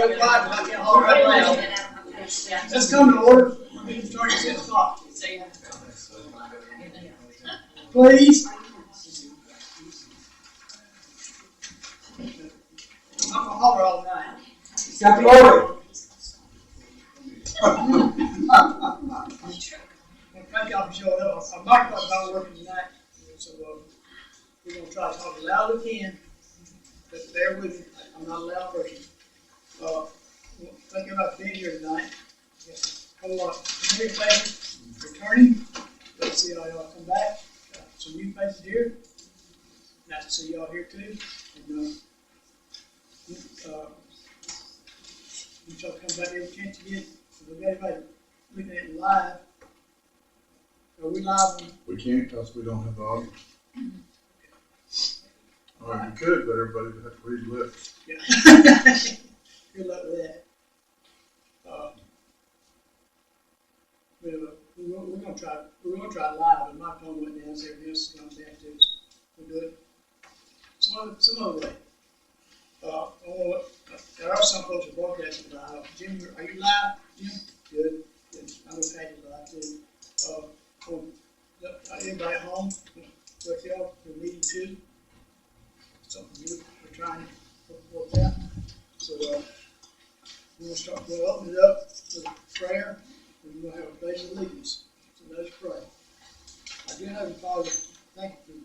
so quiet, I can't hold right now. Let's come to order. We're starting at 6 o'clock. Please. I'm gonna holler all night. Got the order. Thank y'all for showing up. Our microphone's not working tonight, so we're gonna try to talk as loud as we can. But bear with me, I'm not a loud person. Thank you about being here tonight. A whole lot of familiar faces returning. Let's see how y'all come back. Some new faces here. Nice to see y'all here too. And you shall come back every chance you get. So we got everybody looking at it live. Are we live? We can't because we don't have the audience. Well, you could, but everybody would have to read lips. Yeah. Good luck with that. We're gonna try live, and my phone went down, so everything else is going down too. We'll do it some other way. There are some folks who are broadcasting live. Jim, are you live, Jim? Good. I'm gonna pay you live too. Anybody at home with y'all for the meeting too? Something new we're trying to work out. So we'll open it up with prayer, and we're gonna have a pledge of allegiance. So let's pray. I do have a Father, thank you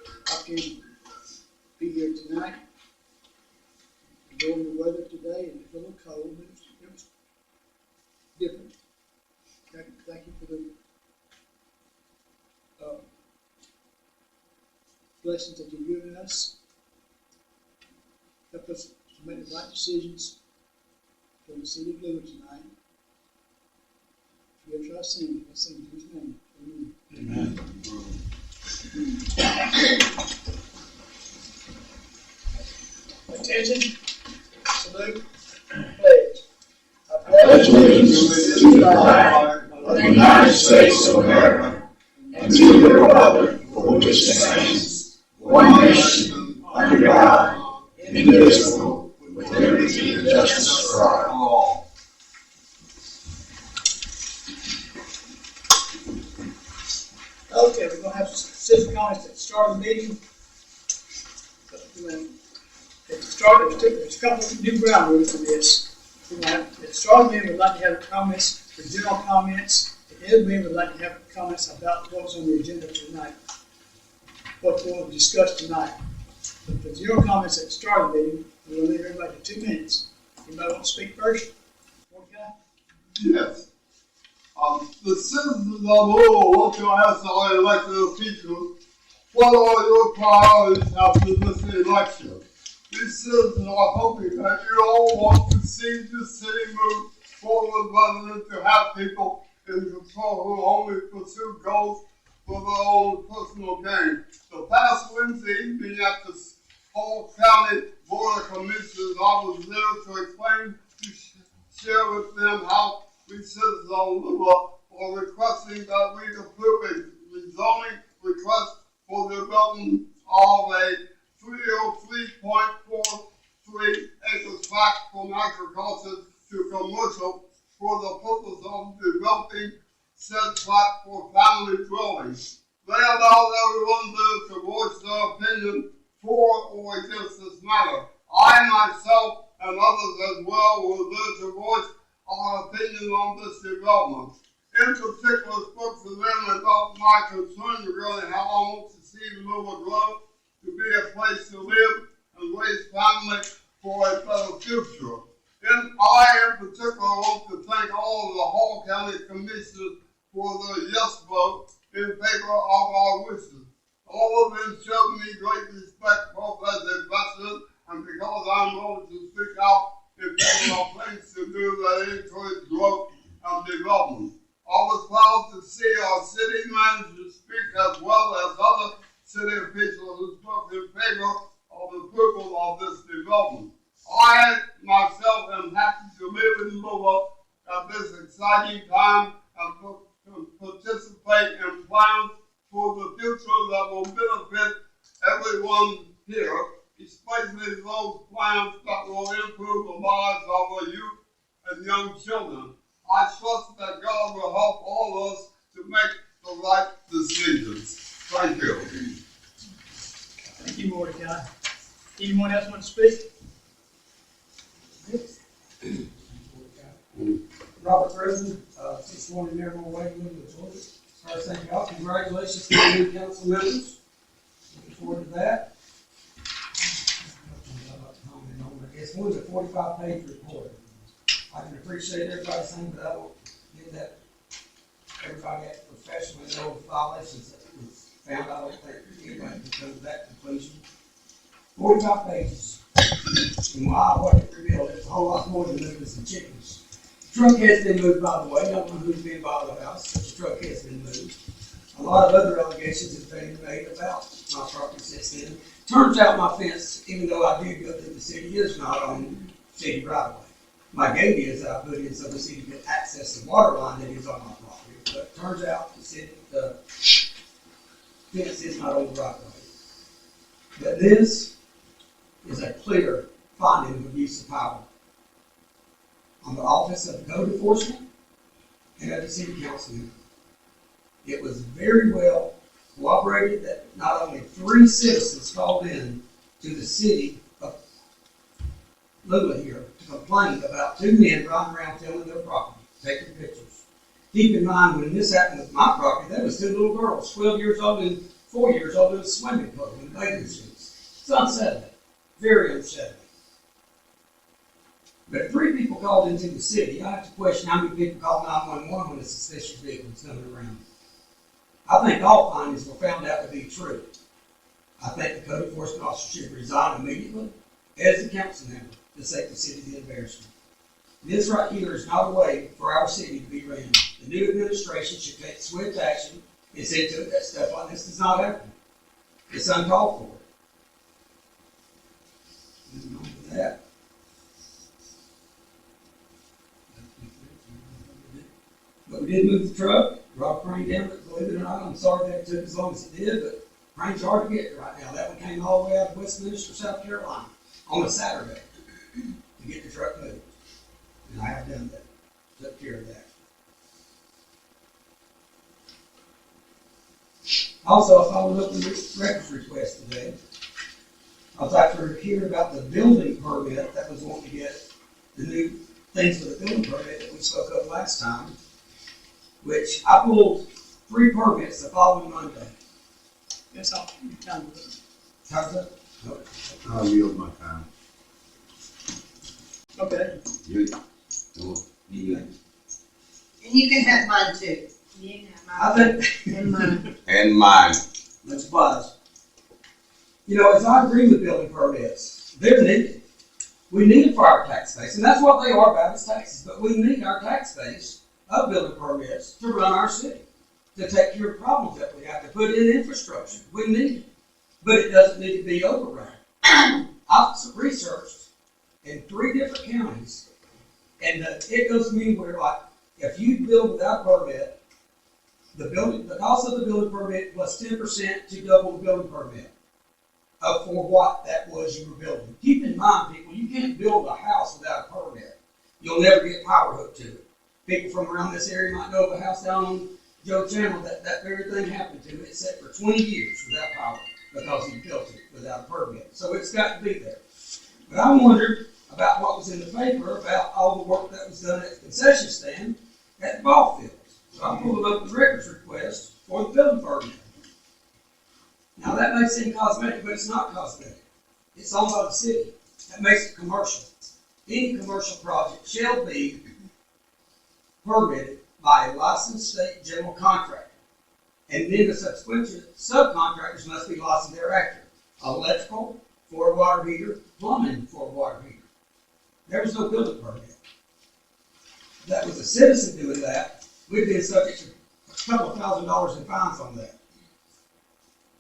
for the opportunity to be here tonight. Enjoying the weather today, and it's a little cold, but it was different. Thank you for the blessings that you've given us. Help us to make the right decisions for the city of Lula tonight. Forgive our sins. I sing in His name. Amen. Amen. Attention. Salute. Pledge. I pledge allegiance to the flag of the United States of America and to the republic for which it stands, one nation, under God, indivisible, with liberty and justice for all. Okay, we're going to have citizen comments at the start of the meeting. There's a couple of new ground rules for this. At the start of the meeting, we'd like to have comments, for general comments. At the end of the meeting, we'd like to have comments about what's on the agenda tonight, what we'll discuss tonight. But for general comments at the start of the meeting, we'll leave everybody to 2 minutes. Anybody want to speak first? Yes. The citizens of Lula want to ask our elected officials, what are your priorities after this election? These citizens are hoping that you all want to see the city move forward rather than to have people in control who only pursue goals for their own personal gain. The past Wednesday evening at the Hall County Board of Commissioners, I was there to explain, to share with them how we citizens of Lula are requesting that we approve a rezoning request for the development of a 303.43 acres tract from agriculture to commercial for the purpose of developing said tract for family dwellings. They allowed everyone there to voice their opinion for or against this matter. I myself and others as well were there to voice our opinion on this development. In particular, spoke to them about my concern regarding how I want to see Lula grow to be a place to live and raise family for a better future. And I, in particular, want to thank all of the Hall County Commissioners for their yes vote in favor of our wishes. All of them showed me great respect both as a veteran and because I'm willing to speak out in favor of things to do that encourage growth and development. I was proud to see our city manager speak as well as other city officials who spoke in favor of approval of this development. I myself am happy to live in Lula at this exciting time and participate in plans for the future that will benefit everyone here, especially those plans that will improve the lives of our youth and young children. I trust that God will help all of us to make the right decisions. Thank you. Thank you, Mordecai. Anyone else want to speak? Robert President, 620 Maryville Way, Lula, Georgia. First, thank y'all. Congratulations to the new council members. Looking forward to that. It's one of the 45-page report. I can appreciate everybody's saying, but I won't give that. Everybody acts professionally, know the violations that was found. I don't think anybody can come to that conclusion. 45 pages. And what it revealed, it's a whole lot more than moving some chickens. The truck has been moved, by the way. I don't know who's been by the house, but the truck has been moved. A lot of other allegations have been made about my property since then. Turns out my fence, even though I did go through the city, is not on city right of way. My gate is I put in so the city can access the water line that is on my property. But it turns out the fence is not on the right of way. But this is a clear finding of abuse of power on the office of the code enforcement and of the city council member. It was very well cooperated that not only 3 citizens called in to the city of Lula here to complain about 2 men running around telling their property, taking pictures. Keep in mind, when this happened with my property, there was 2 little girls, 12 years old and 4 years old, in a swimming pool in bathing suits. It's unsettling, very unsettling. But 3 people called into the city. I have to question how many people call 911 when a suspicious vehicle is coming around. I think all findings were found out to be true. I think the code enforcement officer should resign immediately as a council member to save the city the embarrassment. This right here is not a way for our city to be ran. The new administration should take swift action and see to it that stuff like this does not happen. It's uncalled for. Moving on to that. But we did move the truck, brought Crane down, but believe it or not, I'm sorry that it took as long as it did, but Crane's hard to get right now. That one came all the way out of Westminster, South Carolina, on a Saturday to get the truck moved. And I have done that, took care of that. Also, I followed up the records request today. I was after hearing about the building permit that was wanting to get the new things for the building permit that we spoke of last time, which I pulled 3 permits the following Monday. That's all. Your time. How's that? it. I'll yield my time. Okay. You And you can have mine too. You can I have think, And mine. and mine. that's wise. You know, as I agree with building permits, they're needed. We need it for our tax base, and that's what they are about, is taxes. But we need our tax base of building permits to run our city, to take care of problems that we have, to put in infrastructure. We need it, but it doesn't need to be overrun. I've researched in 3 different counties, and it goes to me where, like, if you build without permit, the cost of the building permit plus 10% to double the building permit for what that was you were building. Keep in mind, people, you can't build a house without a permit. You'll never get power hooked to it. People from around this area might know of a house down on Joe Channel that very thing happened to. It sat for 20 years without power because he built it without a permit. So it's got to be there. But I wondered about what was in the paper about all the work that was done at the concession stand at the ball fields. So I pulled up the records request for the building permit. Now that may seem cosmetic, but it's not cosmetic. It's owned by the city. That makes it commercial. Any commercial project shall be permitted by a licensed state general contractor. And then the subsequent subcontractors must be licensed thereafter. Electrical for a water heater, plumbing for a water heater. There was no building permit. That was a citizen doing that, we'd been subject to a couple of $1,000s in fines on that.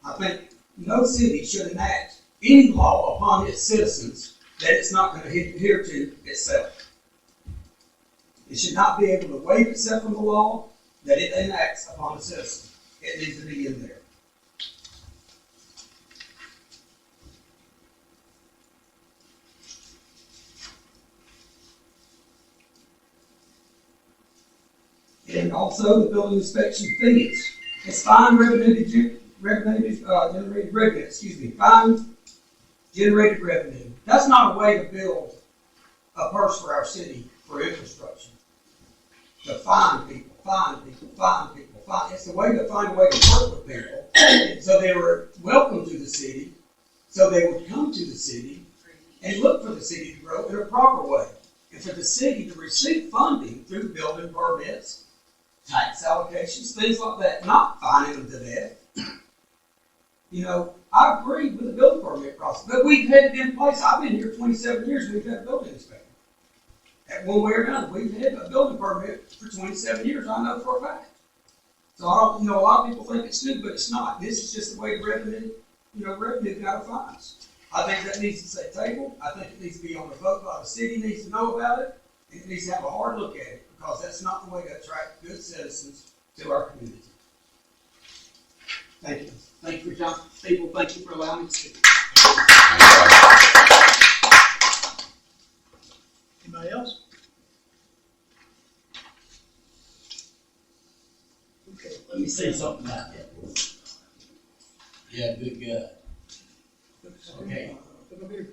I think no city should enact any law upon its citizens that it's not going to adhere to itself. It should not be able to waive itself from the law that it enacts upon the citizen. It needs to be in there. And also the building inspection fees. It's fine generated revenue, fine generated revenue. That's not a way to build a purse for our city for infrastructure. To find people. It's a way to find a way to work with people. So they were welcome to the city, so they would come to the city and look for the city to grow in a proper way. And for the city to receive funding through building permits, tax allocations, things like that, not fining them to death. You know, I agree with the building permit process, but we've had it in place. I've been here 27 years, and we've had a building inspector. At one way or another, we've had a building permit for 27 years, I know for a fact. So I don't, a lot of people think it's good, but it's not. This is just the way revenue kind of finds. I think that needs to stay tabled. I think it needs to be on the vote by the city, needs to know about it, and it needs to have a hard look at it, because that's not the way to attract good citizens to our community. Thank you. Thank you for your time, people. Thank you for allowing me to speak. Anybody else? Okay. Let me say something about that. Yeah, good God. Okay. Look over here.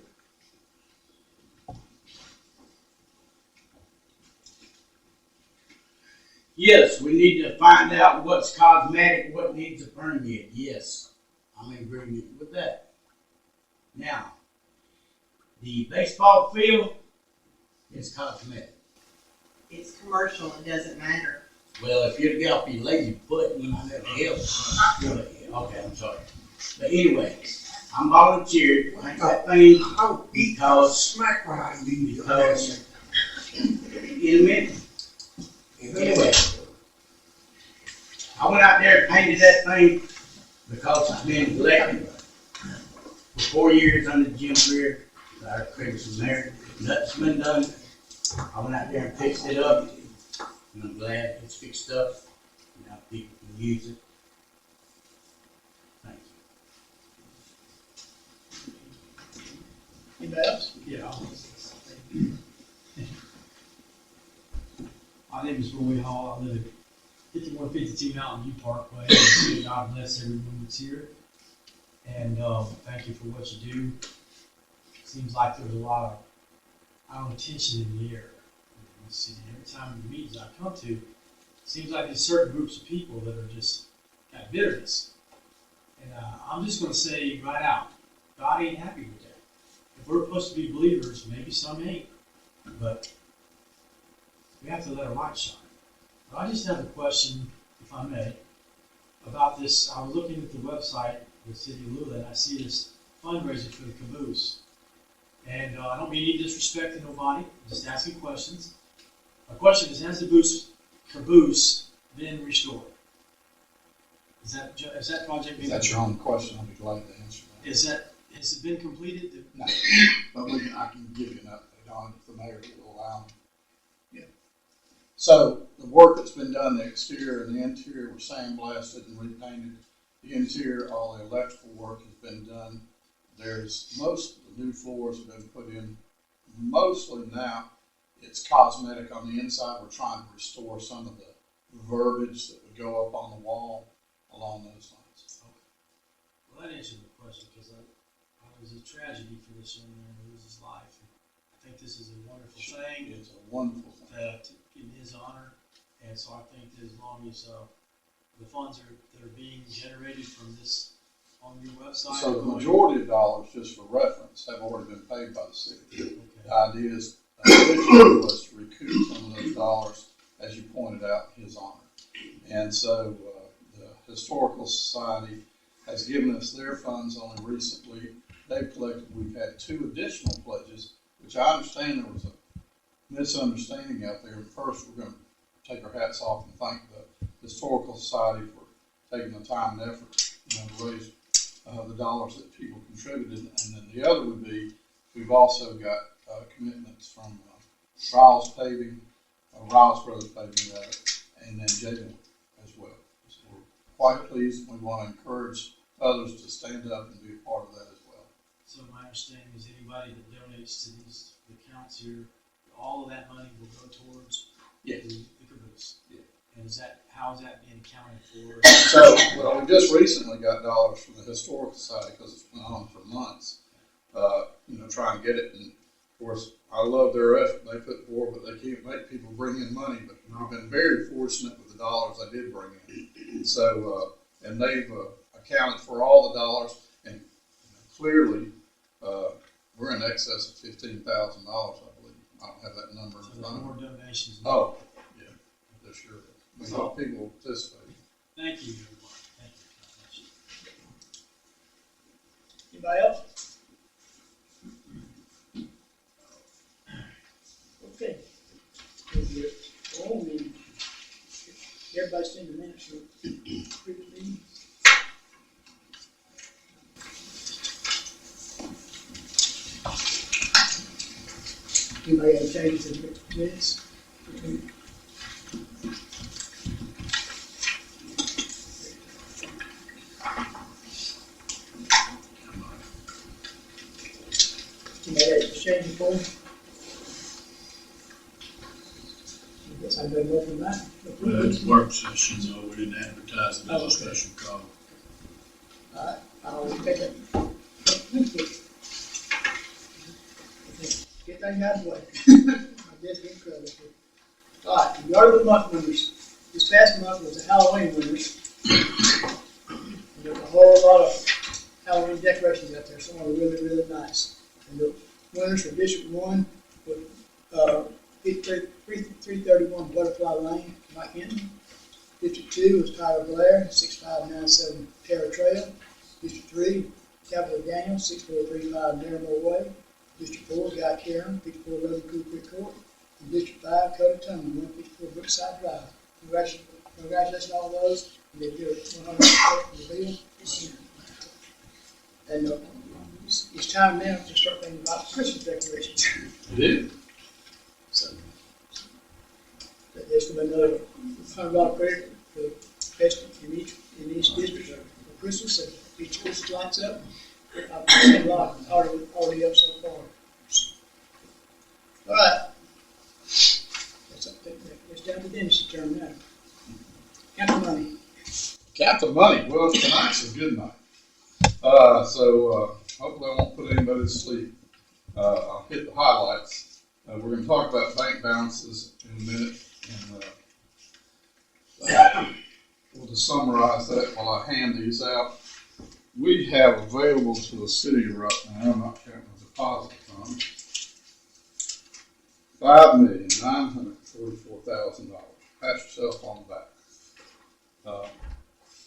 Yes, we need to find out what's cosmetic, what needs a permit. Yes, I'm in agreement with that. Now, the baseball field is cosmetic. It's commercial, it doesn't matter. Well, if you'd get off your lazy foot when I never help. Okay, I'm sorry. But anyway, I'm volunteered to paint that thing because in a minute. Anyway, I went out there and painted that thing because it's been neglected for 4 years under Jim Greer, our criticism there. Nothing's been done. I went out there and fixed it up, and I'm glad it's fixed up. Now people can use it. Thank you. Anybody else? Yeah. My name is Roy Hall. I live at 5152 Mountain View Parkway. God bless everyone that's here. And thank you for what you do. Seems like there's a lot of tension in the air in the city. Every time the meetings I come to, seems like there's certain groups of people that are just got bitterness. And I'm just going to say right out, God ain't happy with that. If we're supposed to be believers, maybe some ain't, but we have to let our light shine. But I just have a question, if I may, about this. I was looking at the website of the city of Lula, and I see this fundraiser for the caboose. And I don't mean any disrespect to nobody, I'm just asking questions. My question is, has the caboose been restored? Is that project been? If that's your own question, I'll be glad to answer that. Has it been completed? No, but I can give you an update on it if the mayor will allow me. Yeah. So the work that's been done, the exterior and the interior were sandblasted and repainted. The interior, all the electrical work has been done. Most of the new floors have been put in. Mostly now, it's cosmetic on the inside. We're trying to restore some of the verbiage that would go up on the wall along those lines. Okay. Well, that answers the question, because it was a tragedy for this young man to lose his life. And I think this is a wonderful thing. It's a wonderful thing. In his honor, and so I think that as long as the funds that are being generated from this on your website. So the majority of dollars, just for reference, have already been paid by the city. Okay. The idea is originally was to recoup some of those dollars, as you pointed out, in his honor. And so the Historical Society has given us their funds only recently. They've collected, we've had 2 additional pledges, which I understand there was a misunderstanding out there. First, we're going to take our hats off and thank the Historical Society for taking the time and effort, to raise the dollars that people contributed. And then the other would be, we've also got commitments from Riles Paving, Riles Brothers Paving, rather, and then Jalen as well. So we're quite pleased, and we want to encourage others to stand up and be a part of that as well. So my understanding is anybody that donates to these accounts here, all of that money will go towards Yes. the caboose. Yeah. And how is that being accounted for? So, well, we just recently got dollars from the Historical Society because it's been on for months. Trying to get it. And of course, I love their effort they put forward, but they can't make people bring in money. But we've been very fortunate with the dollars they did bring in. So, and they've accounted for all the dollars, and clearly, we're in excess of $15,000, I believe. I don't have that number So in there's front of more me. donations. Oh, yeah, there sure is. We hope people will participate. Thank you, everyone. Thank you very much. Anybody else? Okay. Everybody's seen the minutes for previous meeting. Anybody got changes to the minutes? Anybody got changes for them? I guess I got more from that. Work sessions, we didn't advertise it as a special call. Alright, I'll take it. Get that out of the way. I guess get credit. Alright, the yard of the month winners. This past month was the Halloween winners. And there's a whole lot of Halloween decorations out there. Some are really, really nice. And the winners for District 1 were 331 Butterfly Lane, Mike Hinton. District 2 was Tyler Blair, 6597 Terra Trail. District 3, Capitol Daniel, 6435 Narramore Way. District 4, Guy Karen, 5411 Cool Creek Court. And District 5, Cody Tillman, 154 Brookside Drive. Congratulations to all those. And they did it 100% reveal. And it's time now to start thinking about Christmas decorations. It is. So, there's going to be another $100 credit for the best in each district for Christmas, and each Christmas lights up. I've seen a lot already up so far. All right. It's down to Dennis' turn now. Count the money. Count the money. Well, tonight's a good night. Hopefully I won't put anybody to sleep. I'll hit the highlights. We're going to talk about bank balances in a minute. And we'll just summarize that while I hand these out. We have available to the city right now, I'm not counting the deposit fund, $5,944,000. Pat yourself on the back.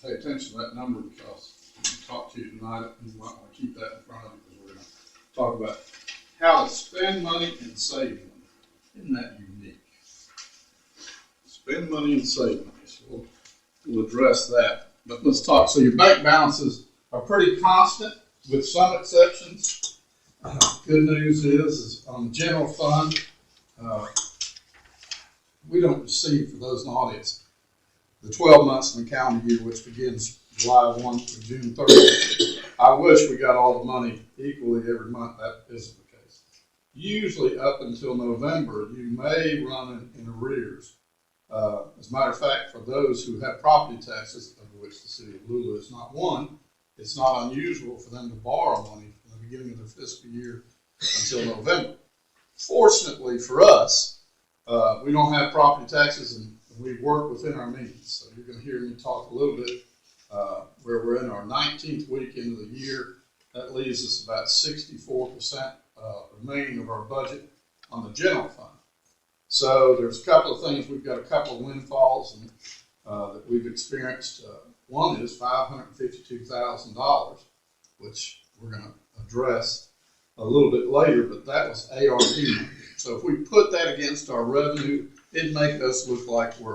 Pay attention to that number because I'll talk to you tonight. You might want to keep that in front of you because we're going to talk about how to spend money and save money. Isn't that unique? Spend money and save money. So we'll address that. But let's talk. So your bank balances are pretty constant with some exceptions. Good news is on the general fund, we don't receive, for those in the audience, the 12 months in the calendar year, which begins July 1 through June 30th. I wish we got all the money equally every month. That isn't the case. Usually up until November, you may run in arrears. As a matter of fact, for those who have property taxes, of which the city of Lula is not one, it's not unusual for them to borrow money from the beginning of their fiscal year until November. Fortunately for us, we don't have property taxes and we work within our means. So you're going to hear me talk a little bit where we're in our 19th week into the year. That leaves us about 64% remaining of our budget on the general fund. So there's a couple of things. We've got a couple of windfalls that we've experienced. One is $552,000, which we're going to address a little bit later, but that was ARP money. So if we put that against our revenue, it'd make us look like we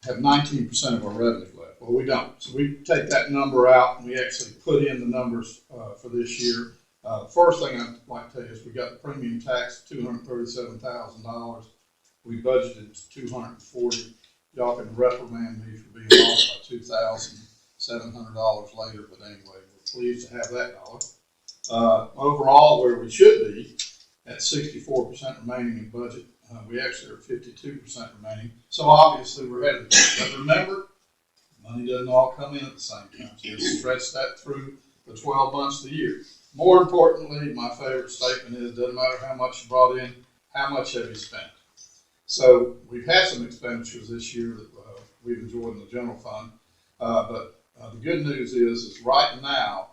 have 19% of our revenue left. Well, we don't. So we take that number out and we actually put in the numbers for this year. The first thing I'd like to tell you is we got the premium tax, $237,000. We budgeted $240,000. Y'all can reprimand me for being off by $2,700 later, but anyway, we're pleased to have that dollar. Overall, where we should be, at 64% remaining in budget, We actually are 52% remaining. So obviously we're headed there. But remember, money doesn't all come in at the same time. So you stretch that through the 12 months of the year. More importantly, my favorite statement is, doesn't matter how much you brought in, how much have you spent? So we've had some expenditures this year that we've enjoyed in the general fund. But the good news is right now,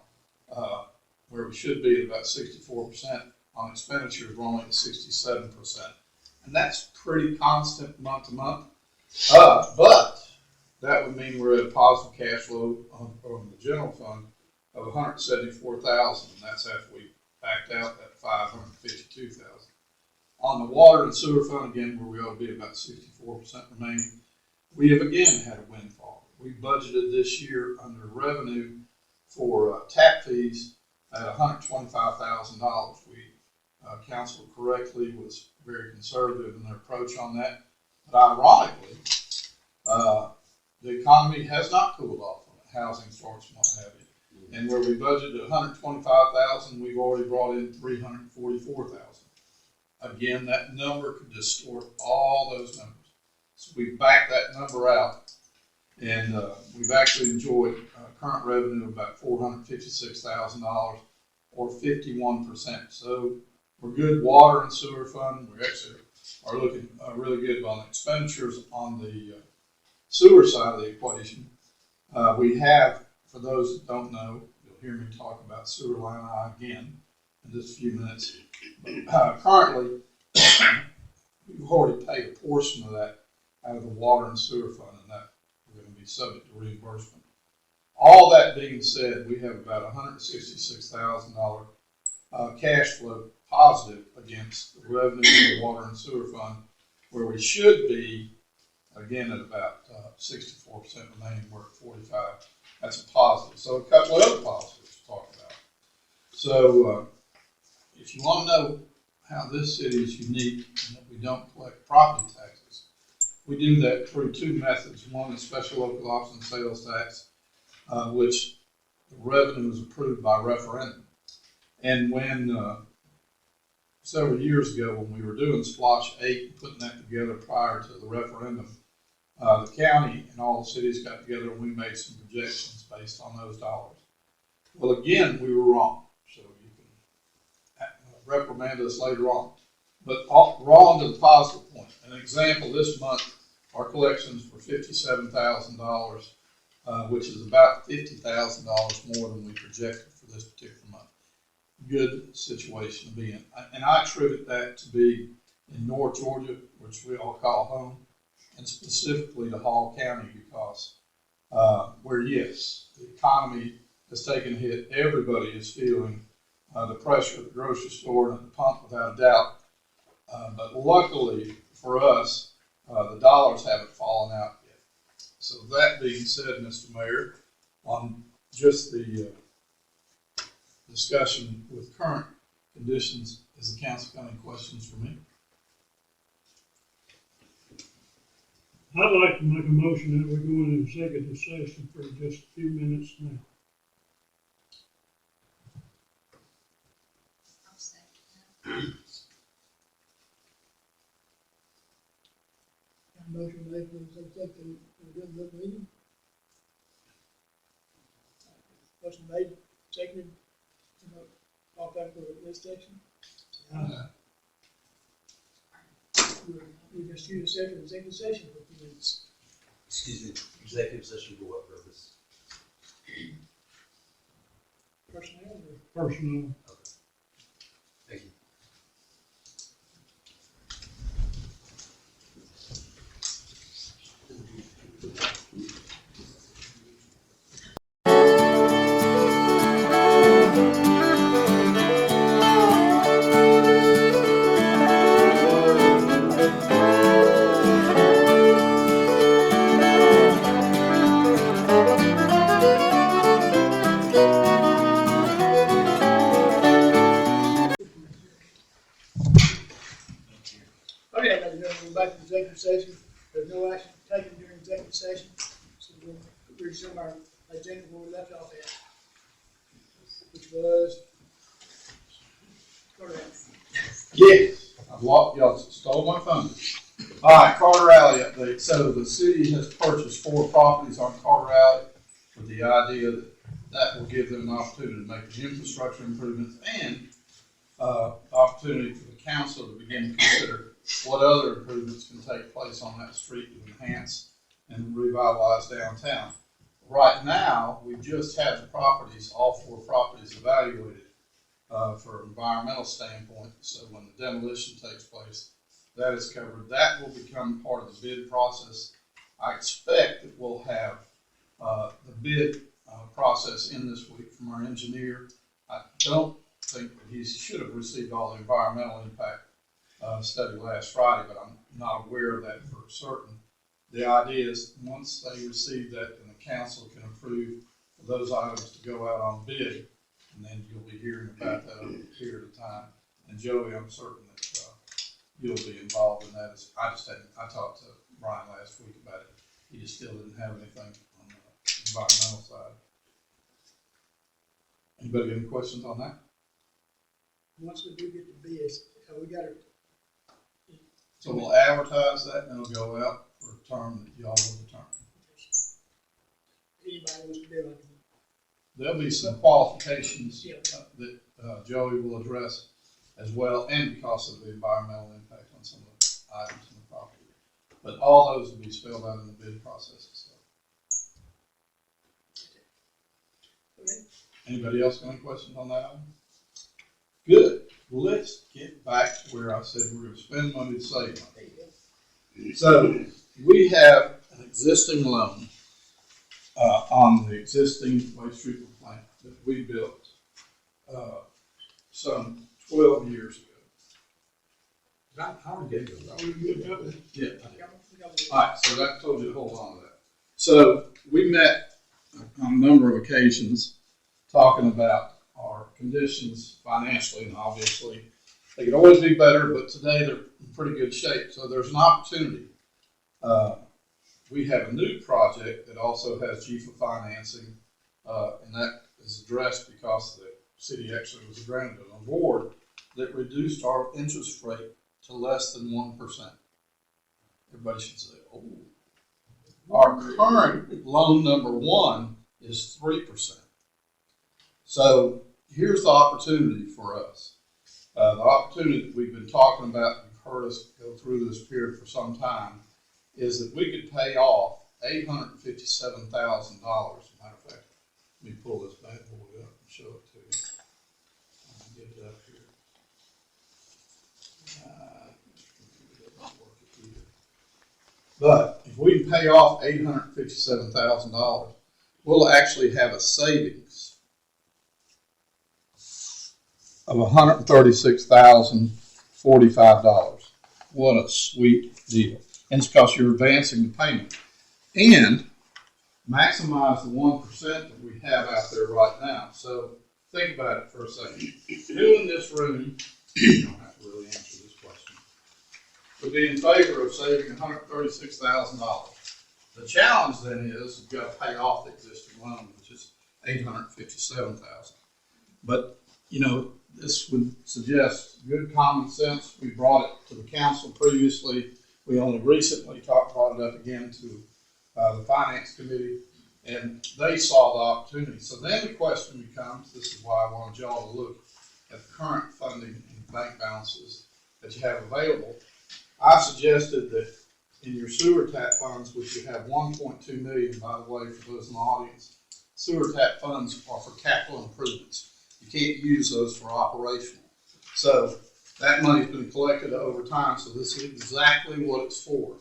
where we should be at about 64% on expenditures, we're only at 67%. And that's pretty constant month to month. But that would mean we're at a positive cash flow on the general fund of $174,000, and that's after we backed out that $552,000. On the water and sewer fund, again, where we ought to be about 64% remaining, we have again had a windfall. We budgeted this year under revenue for tap fees at $125,000. We council correctly was very conservative in their approach on that. But ironically, the economy has not cooled off on it. Housing starts and what have you. And where we budgeted $125,000, we've already brought in $344,000. Again, that number could distort all those numbers. So we backed that number out, and we've actually enjoyed current revenue of about $456,000, or 51%. So we're good. Water and sewer fund, we actually are looking really good on expenditures on the sewer side of the equation. We have, for those that don't know, you'll hear me talk about sewer line I again in just a few minutes. But, currently, we've already paid a portion of that out of the water and sewer fund, and that we're going to be subject to reimbursement. All that being said, we have about $166,000 cash flow positive against the revenue of the water and sewer fund, where we should be, again, at about 64% remaining. We're at 45. That's a positive. So a couple of other positives to talk about. So if you want to know how this city is unique and that we don't collect property taxes, we do that through two methods. One is special local option sales tax, which the revenue is approved by referendum. And when several years ago, when we were doing Splosh 8 and putting that together prior to the referendum, the county and all the cities got together and we made some projections based on those dollars. Well, again, we were wrong. So you can reprimand us later on. But wrong to the positive point. An example, this month, our collections were $57,000, which is about $50,000 more than we projected for this particular month. Good situation to be in. And I attribute that to be in North Georgia, which we all call home, and specifically to Hall County, because where, yes, the economy has taken a hit. Everybody is feeling the pressure at the grocery store and at the pump, without a doubt. But luckily for us, the dollars haven't fallen out yet. So that being said, Mr. Mayor, on just the discussion with current conditions, is the council got any questions for me? I'd like to make a motion that we go into executive session for just a few minutes now. I'll second Motion made for executive meeting. Motion made, seconded. All back to this section. We just use a second executive session for a few minutes. Excuse me, executive session for what purpose? Personnel or? Personnel. Okay. Thank you. Okay, ladies and gentlemen, we're back to executive session. There's no action taken during executive session, so we'll resume our agenda where we left off at, which was. Yes. Y'all stole my thunder. All right, Carter Alley update. So the city has purchased 4 properties on Carter Alley with the idea that that will give them an opportunity to make the infrastructure improvements and opportunity for the council to begin to consider what other improvements can take place on that street to enhance and revitalize downtown. Right now, we just have the properties, all 4 properties evaluated for an environmental standpoint. So when the demolition takes place, that is covered. That will become part of the bid process. I expect that we'll have the bid process in this week from our engineer. I don't think that he should have received all the environmental impact study last Friday, but I'm not aware of that for certain. The idea is once they receive that, then the council can approve those items to go out on bid, and then you'll be hearing about that over a period of time. And Joey, I'm certain that you'll be involved in that. I talked to Brian last week about it. He just still didn't have anything on the environmental side. Anybody got any questions on that? Once we do get the bids, we got to. So we'll advertise that and it'll go out for a term that y'all will determine. Anybody wants to bid on it? There'll be some qualifications that Joey will address as well, and because of the environmental impact on some of the items in the property. But all those will be spelled out in the bid process and stuff. Okay. Anybody else got any questions on that item? Good. Well, let's get back to where I said we're going to spend money to save money. So we have an existing loan on the existing waste treatment plant that we built some 12 years ago. How are we getting to Yeah. All right, so that told you to hold on to that. So we met on a number of occasions talking about our conditions financially, and obviously they could always be better, but today they're in pretty good shape. So there's an opportunity. We have a new project that also has GFA financing, and that is addressed because the city actually was granted an award that reduced our interest rate to less than 1%. Everybody should say, oh. Our current loan number 1 is 3%. So here's the opportunity for us. The opportunity that we've been talking about, you've heard us go through this period for some time, is that we could pay off $857,000. As a matter of fact, let me pull this bad boy up and show it to you. I'll get it up here. But if we can pay off $857,000, we'll actually have a savings of $136,045. What a sweet deal. And it's because you're advancing the payment. And maximize the 1% that we have out there right now. So think about it for a second. Who in this room, you don't have to really answer this question, would be in favor of saving $136,000? The challenge then is you've got to pay off the existing loan, which is $857,000. But, you know, this would suggest good common sense. We brought it to the council previously. We only recently brought it up again to the finance committee, and they saw the opportunity. So then the question becomes, this is why I wanted y'all to look at the current funding and bank balances that you have available. I suggested that in your sewer tap funds, which you have $1.2 million, by the way, for those in the audience, sewer tap funds are for capital improvements. You can't use those for operational. So that money's been collected over time, so this is exactly what it's for.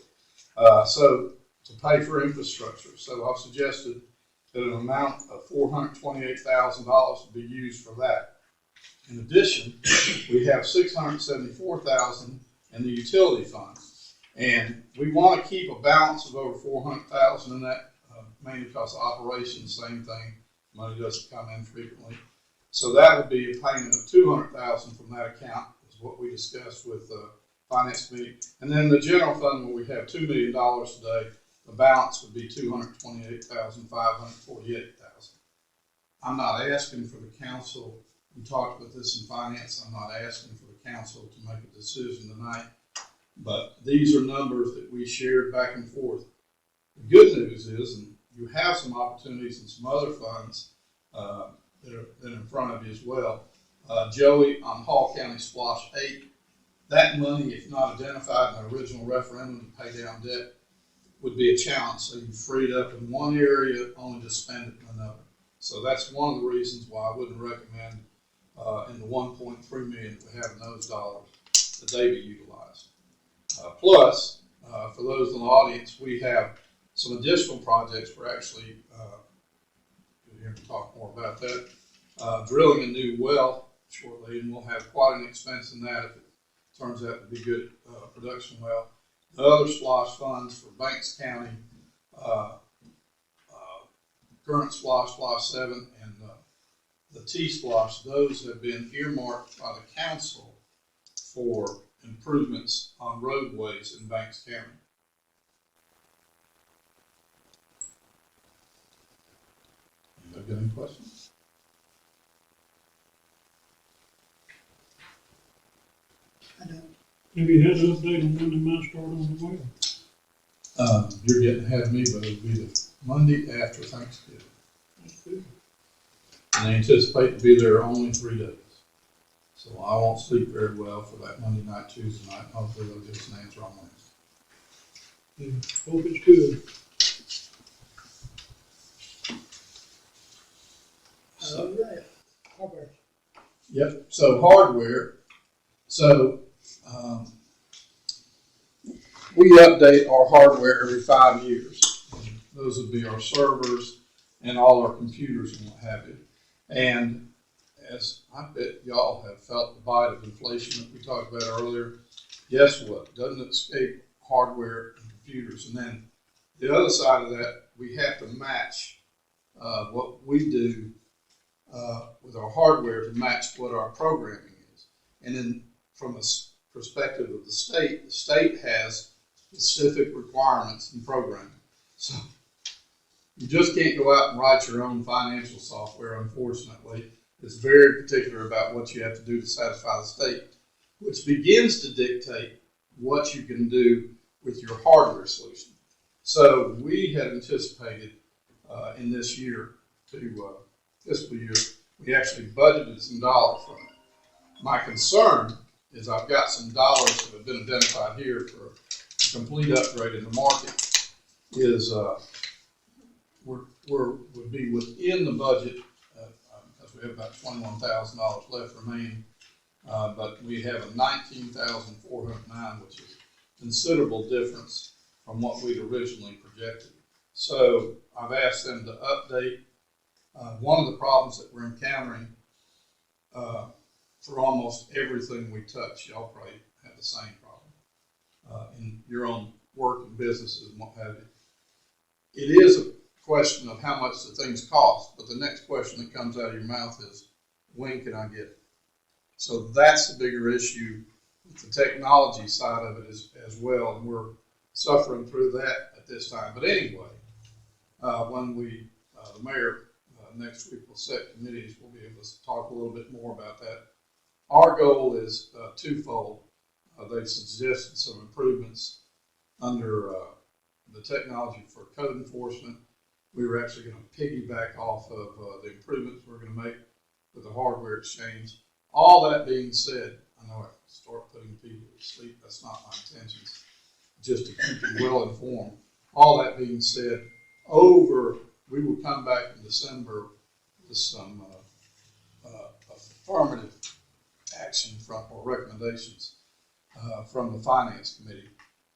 So to pay for infrastructure. So I've suggested that an amount of $428,000 would be used for that. In addition, we have $674,000 in the utility fund, and we want to keep a balance of over $400,000 in that, mainly because of operations, same thing. Money doesn't come in frequently. So that would be a payment of $200,000 from that account, is what we discussed with the finance committee. And then the general fund, where we have $2 million today, the balance would be $228,548. I'm not asking for the council we talked about this in finance. I'm not asking for the council to make a decision tonight, but these are numbers that we shared back and forth. The good news is, and you have some opportunities and some other funds that are in front of you as well. Joey, on Hall County Splosh 8, that money, if not identified in the original referendum to pay down debt, would be a challenge. So you freed up in one area only to spend it in another. So that's one of the reasons why I wouldn't recommend in the 1.3 million that we have in those dollars that they be utilized. Plus, for those in the audience, we have some additional projects. We're actually you'll hear me talk more about that. Drilling a new well shortly, and we'll have quite an expense in that if it turns out to be good production well. The other SPLOSH funds for Banks County, current SPLOSH, SPLOSH 7, and the T-SPLOSH, those have been earmarked by the council for improvements on roadways in Banks County. Anybody got any questions? I don't. Have you had an update on when they might start on the well? You're getting ahead of me, but it'll be the Monday after Thanksgiving. That's good. And they anticipate to be there only 3 days. So I won't sleep very well for that Monday night, Tuesday night. Hopefully they'll give us an answer on Wednesday. Yeah, hope it's good. All right. Hardware. Yep, so hardware. So we update our hardware every 5 years. Those would be our servers and all our computers and what have you. And as I bet y'all have felt the bite of inflation that we talked about earlier, guess what? Doesn't escape hardware and computers. And then the other side of that, we have to match what we do with our hardware to match what our programming is. And then from a perspective of the state has specific requirements in programming. So you just can't go out and write your own financial software, unfortunately. It's very particular about what you have to do to satisfy the state, which begins to dictate what you can do with your hardware solution. So we had anticipated in this year fiscal year, we actually budgeted some dollars for it. My concern is I've got some dollars that have been identified here for a complete upgrade in the market is would be within the budget because we have about $21,000 left remaining, but we have a $19,409, which is a considerable difference from what we'd originally projected. So I've asked them to update. One of the problems that we're encountering for almost everything we touch, y'all probably have the same problem in your own work and businesses and what have you. It is a question of how much the things cost, but the next question that comes out of your mouth is, when can I get it? So that's the bigger issue with the technology side of it as well, and we're suffering through that at this time. But anyway, when the mayor next week will set committees, we'll be able to talk a little bit more about that. Our goal is twofold. They've suggested some improvements under the technology for code enforcement. We were actually going to piggyback off of the improvements we're going to make with the hardware exchange. All that being said, I know I start putting people to sleep. That's not my intentions, just to keep you well informed. All that being said, we will come back in December with some affirmative action or recommendations from the Finance Committee.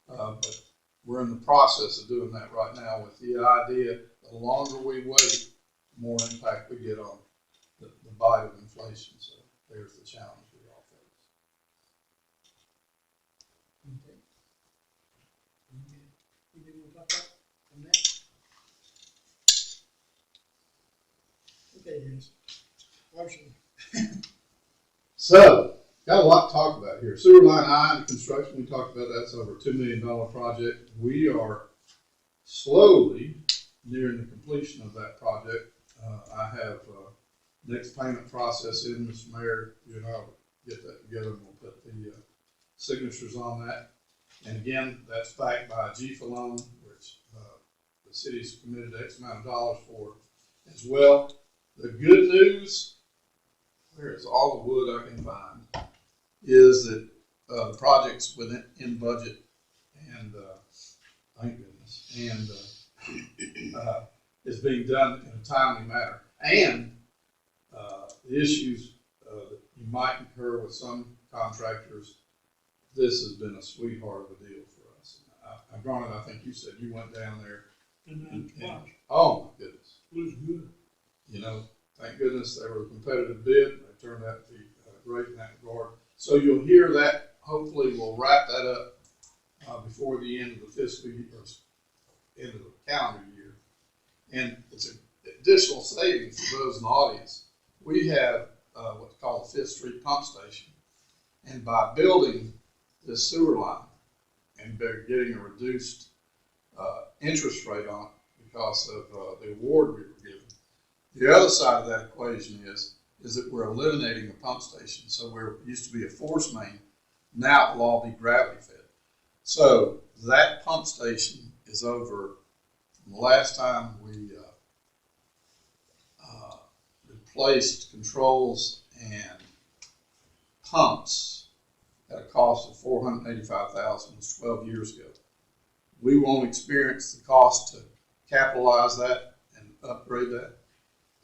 But we're in the process of doing that right now with the idea the longer we wait, the more impact we get on the bite of inflation. So there's the challenge we all face. Okay. Anything you want to talk about on that? Okay, guys. Marshall. So, got a lot to talk about here. Sewer line I and construction, we talked about that's over a $2 million project. We are slowly nearing the completion of that project. I have next payment process in, Mr. Mayor, you and I will get that together and we'll put the signatures on that. And again, that's backed by a GFA loan, which the city's committed X amount of dollars for as well. The good news, where is all the wood I can find, is that the project's in budget, and thank goodness, and is being done in a timely manner. And the issues that you might incur with some contractors, this has been a sweetheart of a deal for us. Granted, I think you said you went down there. And twice. Oh my goodness. It was good. You know, thank goodness they were a competitive bid. They turned out to be great in that regard. So you'll hear that. Hopefully, we'll wrap that up before the end of the fiscal year, or end of the calendar year. And it's an additional savings for those in the audience. We have what's called the Fifth Street Pump Station, and by building this sewer line and getting a reduced interest rate on it because of the award we were given. The other side of that equation is that we're eliminating a pump station. So where it used to be a force main, now it will all be gravity fed. So that pump station is over. From the last time we replaced controls and pumps at a cost of $485,000, was 12 years ago. We won't experience the cost to capitalize that and upgrade that.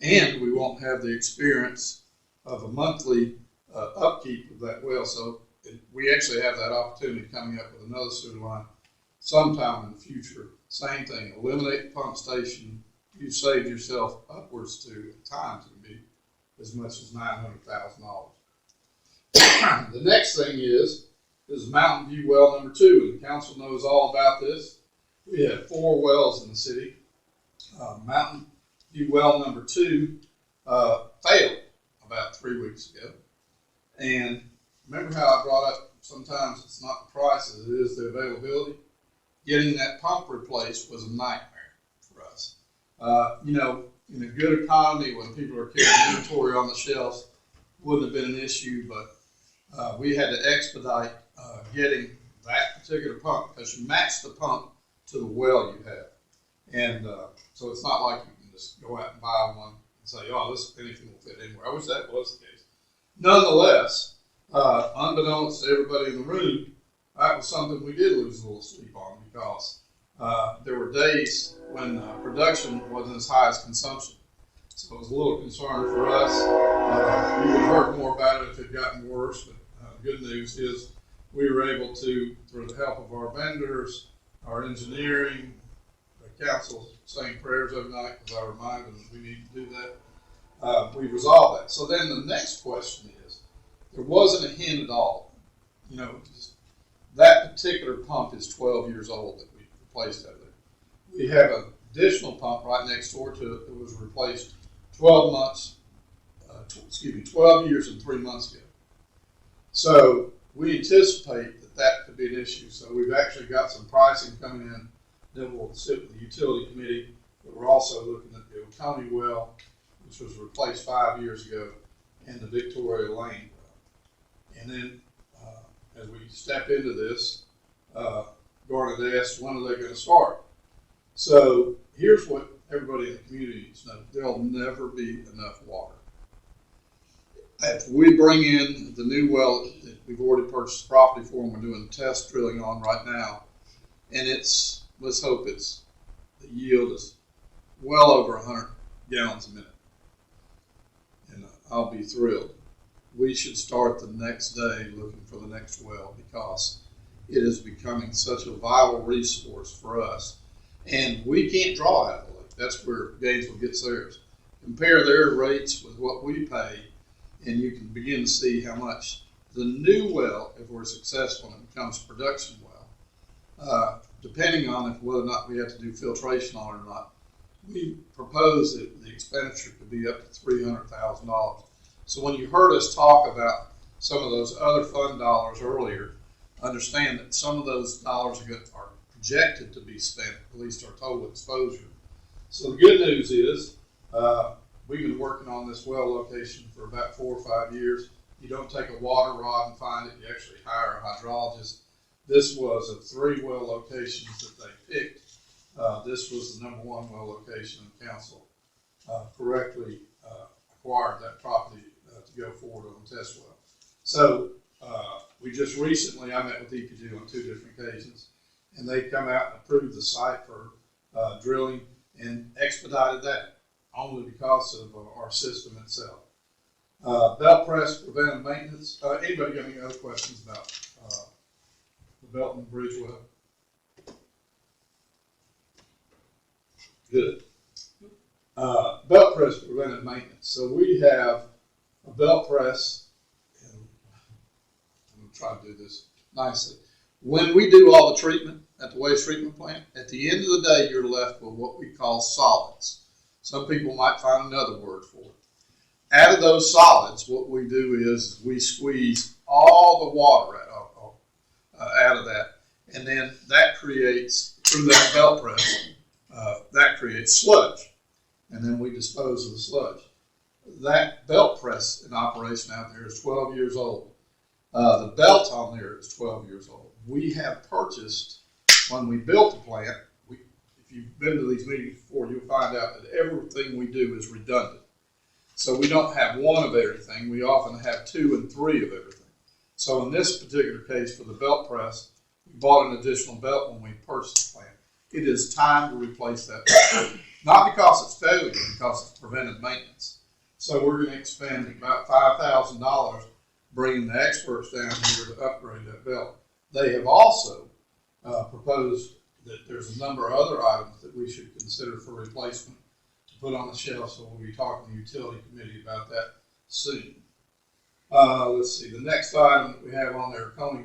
And we won't have the experience of a monthly upkeep of that well. So we actually have that opportunity coming up with another sewer line sometime in the future. Same thing, eliminate the pump station. You saved yourself upwards to, at times, it can be as much as $900,000. The next thing is Mountain View well number 2, and the council knows all about this. We have 4 wells in the city. Mountain View well number 2 failed about 3 weeks ago. And remember how I brought up sometimes it's not the price as it is the availability? Getting that pump replaced was a nightmare for us. You know, in a good economy when people are carrying inventory on the shelves, wouldn't have been an issue, but we had to expedite getting that particular pump because you match the pump to the well you have. And so it's not like you can just go out and buy one and say, oh, anything will fit anywhere. I wish that was the case. Nonetheless, unbeknownst to everybody in the room, that was something we did lose a little sleep on because there were days when production wasn't as high as consumption. So it was a little concern for us. We would have heard more about it if it had gotten worse, but good news is we were able to, through the help of our vendors, our engineering, the council saying prayers every night because I remind them that we need to do that. We resolved that. So then the next question is, there wasn't a hint at all. You know, just, that particular pump is 12 years old that we replaced out there. We have an additional pump right next door to it that was replaced 12 years and 3 months ago. So we anticipate that that could be an issue. So we've actually got some pricing coming in that will sit with the utility committee, but we're also looking at the Oconee well, which was replaced 5 years ago, and the Victoria Lane well. And then as we step into this, Garnet asked, when are they going to start? So here's what everybody in the community needs to know. There'll never be enough water. If we bring in the new well that we've already purchased the property for, and we're doing test drilling on right now, and let's hope the yield is well over 100 gallons a minute. And I'll be thrilled. We should start the next day looking for the next well because it is becoming such a vital resource for us. And we can't draw out of the lake. That's where Gainesville gets theirs. Compare their rates with what we pay, and you can begin to see how much the new well, if we're successful and it becomes a production well, depending on whether or not we have to do filtration on it or not, we propose that the expenditure could be up to $300,000. So when you heard us talk about some of those other fund dollars earlier, understand that some of those dollars are projected to be spent, at least our total exposure. So the good news is we've been working on this well location for about 4 or 5 years. You don't take a water rod and find it, you actually hire a hydrologist. This was of 3 well locations that they picked. This was the number 1 well location, and council correctly acquired that property to go forward on the test well. So we just recently, I met with EPG on 2 different occasions, and they come out and approved the site for drilling and expedited that only because of our system itself. Belt press preventive maintenance. Anybody got any other questions about the Belton Bridge well? Good. Belt press preventive maintenance. So we have a belt press, and I'm going to try to do this nicely. When we do all the treatment at the waste treatment plant, at the end of the day, you're left with what we call solids. Some people might find another word for it. Out of those solids, what we do is we squeeze all the water out of that, and then that creates, through that belt press, that creates sludge, and then we dispose of the sludge. That belt press in operation out there is 12 years old. The belt on there is 12 years old. We have purchased, when we built the plant, if you've been to these meetings before, you'll find out that everything we do is redundant. So we don't have 1 of everything. We often have 2 and 3 of everything. So in this particular case for the belt press, we bought an additional belt when we purchased the plant. It is time to replace that belt. Not because it's failure, because it's preventive maintenance. So we're going to expend about $5,000 bringing the experts down here to upgrade that belt. They have also proposed that there's a number of other items that we should consider for replacement to put on the shelf, so we'll be talking to the utility committee about that soon. Let's see, the next item that we have on there, Coney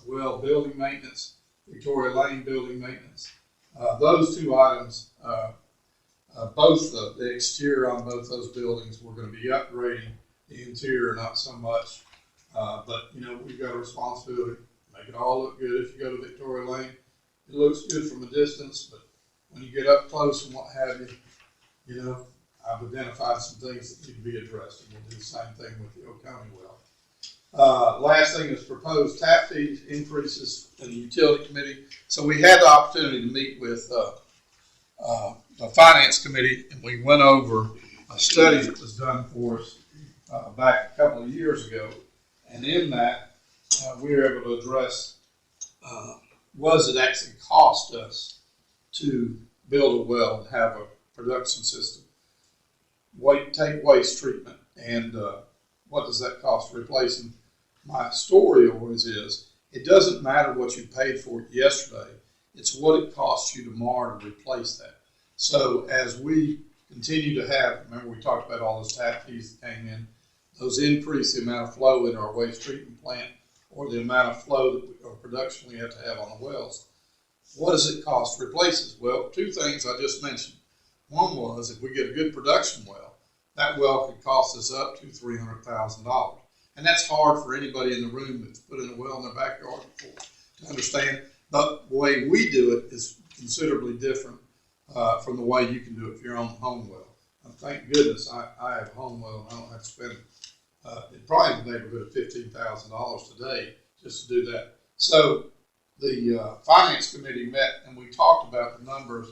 well building maintenance, Victoria Lane building maintenance. Those 2 items, both the exterior on both those buildings, we're going to be upgrading. The interior, not so much. But, you know, we've got a responsibility. Make it all look good. If you go to Victoria Lane, it looks good from a distance, but when you get up close and what have you, you know, I've identified some things that need to be addressed, and we'll do the same thing with the Oconee well. Last thing is proposed tap fee increases in the utility committee. So we had the opportunity to meet with the finance committee, and we went over a study that was done for us back a couple of years ago. And in that, we were able to address what does it actually cost us to build a well and have a production system, take waste treatment, and what does that cost replacing? My story always is, it doesn't matter what you paid for it yesterday, it's what it costs you tomorrow to replace that. So as we continue to have, remember we talked about all those tap fees that came in, those increase the amount of flow in our waste treatment plant or the amount of flow or production we have to have on the wells. What does it cost to replace this? Well, 2 things I just mentioned. One was, if we get a good production well, that well could cost us up to $300,000. And that's hard for anybody in the room that's put in a well in their backyard before to understand. But the way we do it is considerably different from the way you can do it if you're on a home well. Thank goodness I have a home well and I don't have to spend probably in the neighborhood of $15,000 today just to do that. So the finance committee met and we talked about the numbers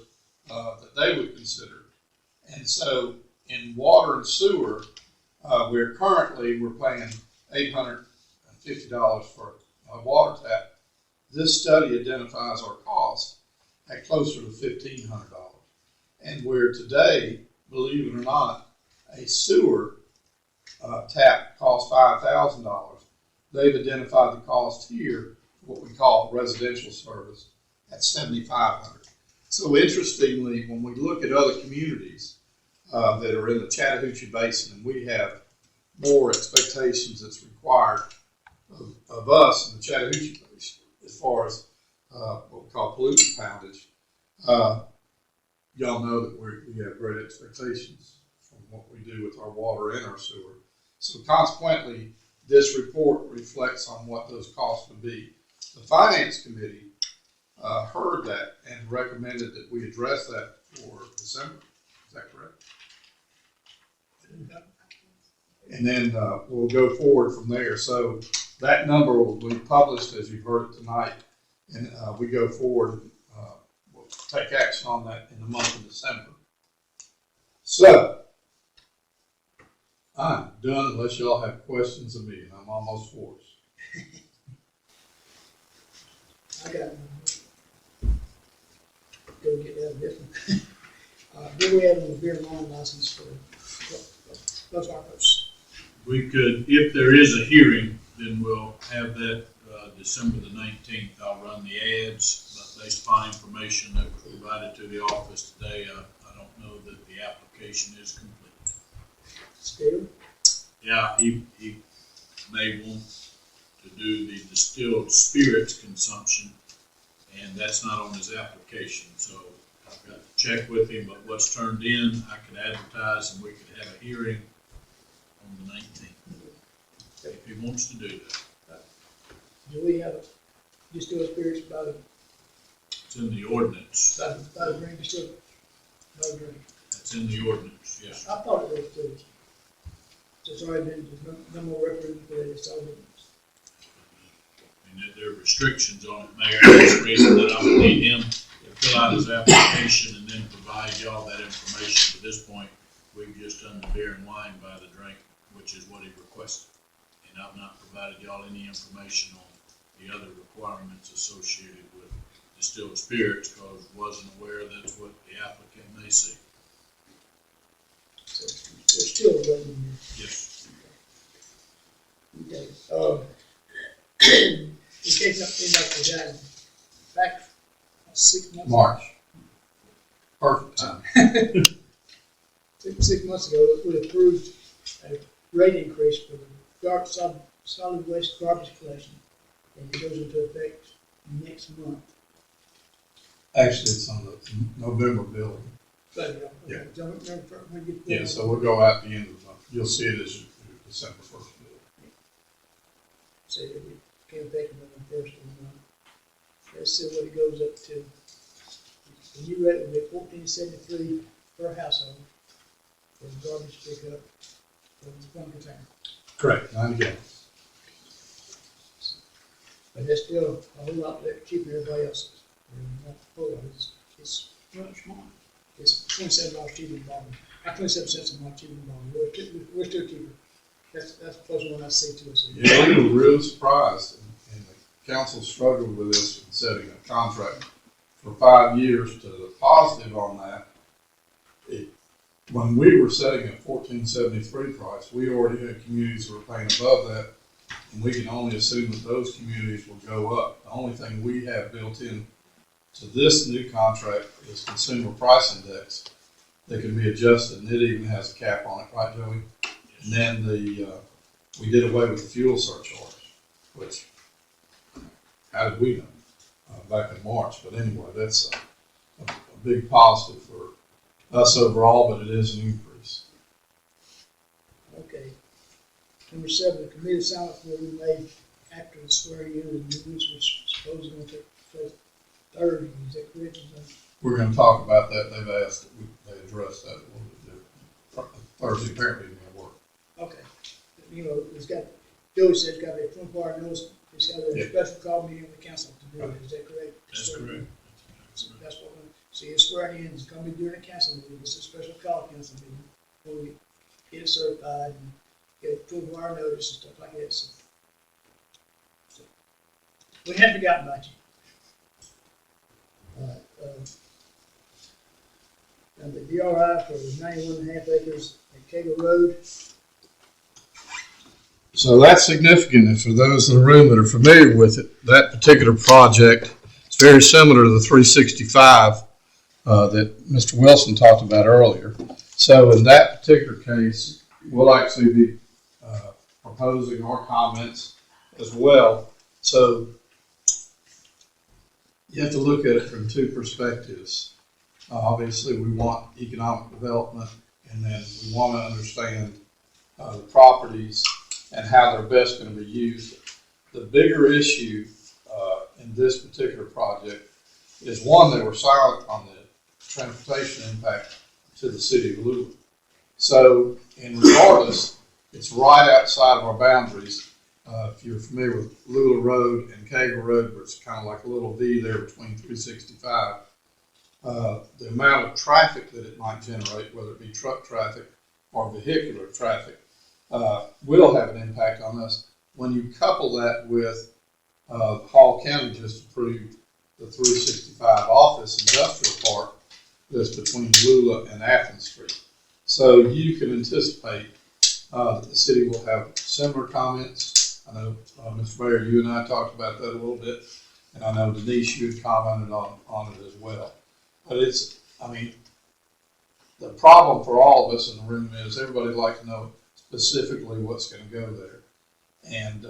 that they would consider. And so in water and sewer, we're paying $850 for a water tap. This study identifies our cost at closer to $1,500. And where today, believe it or not, a sewer tap costs $5,000, they've identified the cost here, what we call residential service, at $7,500. So interestingly, when we look at other communities that are in the Chattahoochee Basin, and we have more expectations that's required of us in the Chattahoochee Basin as far as what we call pollutant poundage, y'all know that we have great expectations from what we do with our water and our sewer. So consequently, this report reflects on what those costs would be. The Finance Committee heard that and recommended that we address that for December. Is that correct? And then, we'll go forward from there. So that number will be published as you've heard it tonight. And, we go forward, we'll take action on that in the month of December. So, I'm done unless y'all have questions of me, and I'm almost forced. I got one. Go get that different. Do we have a beer and wine license for Los Arcos? We could, if there is a hearing, then we'll have that, December the 19th. I'll run the ads, but based upon information that was provided to the office today, I don't know that the application is complete. Still? Yeah, he may want to do the distilled spirits consumption, and that's not on his application, so I've got to check with him, but what's turned in, I could advertise and we could have a hearing on the 19th, if he wants to do that. Do we have distilled spirits by It's in the ordinance. the drink distilled? By the drink? That's in the ordinance, yes, sir. I thought it was too. It's already been, no more reference to it, it's already. And that there are restrictions on it, Mayor, that's the reason that I would need him to fill out his application and then provide y'all that information. At this point, we've just done the beer and wine by the drink, which is what he requested. And I've not provided y'all any information on the other requirements associated with distilled spirits, because wasn't aware that's what the applicant may see. So there's still a way in there. Yes. Okay. In case something like that, back 6 months. March. Perfect time. 6 months ago, we approved a rate increase for the solid waste garbage collection, and it goes into effect next month. Actually, it's on the November bill. So, Yeah. Don't remember when you. Yeah, so we'll go out the end of the month. You'll see it as your December 1st bill. Say that we came back on the first of the month. Let's see what it goes up to. The new rate will be $14.73 per household for the garbage pickup for the one container. Correct. 90 gallons. But that's still a whole lot cheaper than everybody else's. Not a whole lot. It's much more. It's $27 cheaper than bottom. 27 cents a month cheaper than bottom. We're still cheaper. That's the closest one I see to us. Yeah, we were real surprised, and the council struggled with this in setting a contract for 5 years. To the positive on that, when we were setting a $14.73 price, we already had communities that were paying above that, and we can only assume that those communities will go up. The only thing we have built in to this new contract is consumer price index that can be adjusted, and it even has a cap on it, right, Joey? And then we did away with the fuel surcharge, which, how did we know? Back in March, but anyway, that's a big positive for us overall, but it is an increase. Okay. Number 7, the committee assignment will be made after the swearing in of the new, which supposedly going to take place Thursday. Is that correct? We're going to talk about that. They've asked that they address that a little bit different. Thursday apparently isn't going to work. Okay. You know, it's got, Joey said it's got to be a 24-hour notice. It's got to be a special call meeting of the council to do it. Is that correct? That's correct. That's what we're, see, it's swearing in, it's going to be during a council meeting. It's a special call council meeting where we get it certified and get a 24-hour notice and stuff like that. So we hadn't forgotten about you. All right. And the DRI for the 91.5 acres at Cagle Road. So that's significant, and for those in the room that are familiar with it, that particular project is very similar to the 365 that Mr. Wilson talked about earlier. So in that particular case, we'll actually be proposing our comments as well. So you have to look at it from two perspectives. Obviously, we want economic development, and then we want to understand the properties and how they're best going to be used. The bigger issue in this particular project is one, they were silent on the transportation impact to the city of Lula. So, and regardless, it's right outside of our boundaries. If you're familiar with Lula Road and Cagle Road, where it's kind of like a little V there between 365, the amount of traffic that it might generate, whether it be truck traffic or vehicular traffic, will have an impact on us. When you couple that with Hall County just approved the 365 office industrial park that's between Lula and Athens Street. So you can anticipate that the city will have similar comments. I know, Mr. Mayor, you and I talked about that a little bit, and I know Denise, you had commented on it as well. But it's, I mean, the problem for all of us in the room is everybody would like to know specifically what's going to go there. And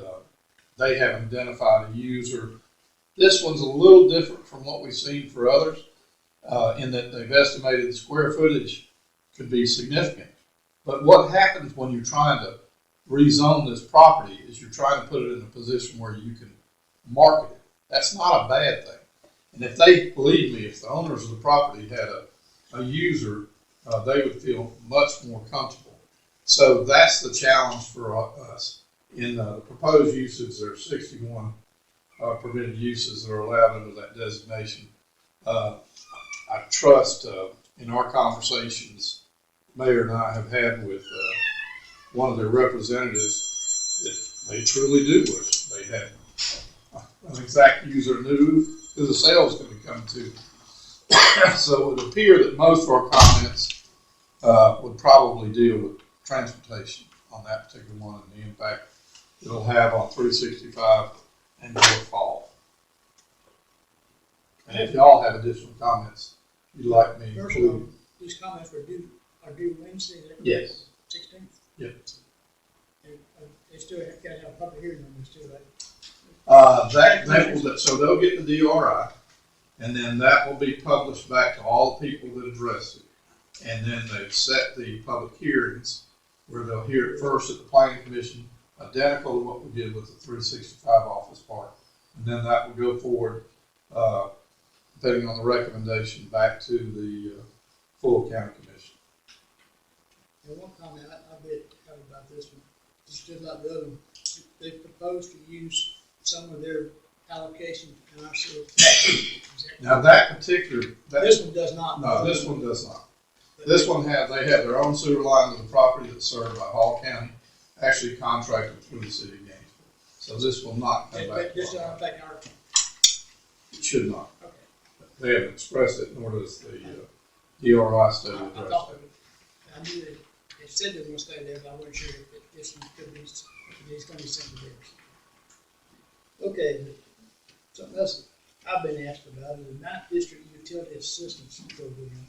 they haven't identified a user. This one's a little different from what we've seen for others in that they've estimated the square footage could be significant. But what happens when you're trying to rezone this property is you're trying to put it in a position where you can market it. That's not a bad thing. And if they, believe me, if the owners of the property had a user, they would feel much more comfortable. So that's the challenge for us. In the proposed uses, there are 61 permitted uses that are allowed under that designation. I trust in our conversations, Mayor and I have had with one of their representatives that they truly do wish they had an exact user knew who the sale was going to come to. So it would appear that most of our comments would probably deal with transportation on that particular one and the impact it'll have on 365 and North Fall. And if y'all have additional comments you'd like me to First of all, include. these comments are due Wednesday, is that correct? Yes. 16th? Yep. And, they still have got to have a public hearing on this too, right? So they'll get the DRI, and then that will be published back to all the people that addressed it. And then they've set the public hearings where they'll hear it first at the Planning Commission, identical to what we did with the 365 office park. And then that will go forward, depending on the recommendation, back to the full county commission. And one comment I bet about this one, it's just like the other one. They propose to use some of their allocation in our sewer. Now that particular, This one does not. No, this one does not. This one they have their own sewer line to the property that's served by Hall County, actually contracted through the city of Gainesville. So this will not come back. This doesn't affect our. It should not. Okay. They haven't expressed it, nor does the DRI study I address thought that. I knew they said they were going to stay there, but I wasn't sure if this one could be, it's going to be something different. Okay, something else I've been asked about is the 9th District Utility Assistance Program.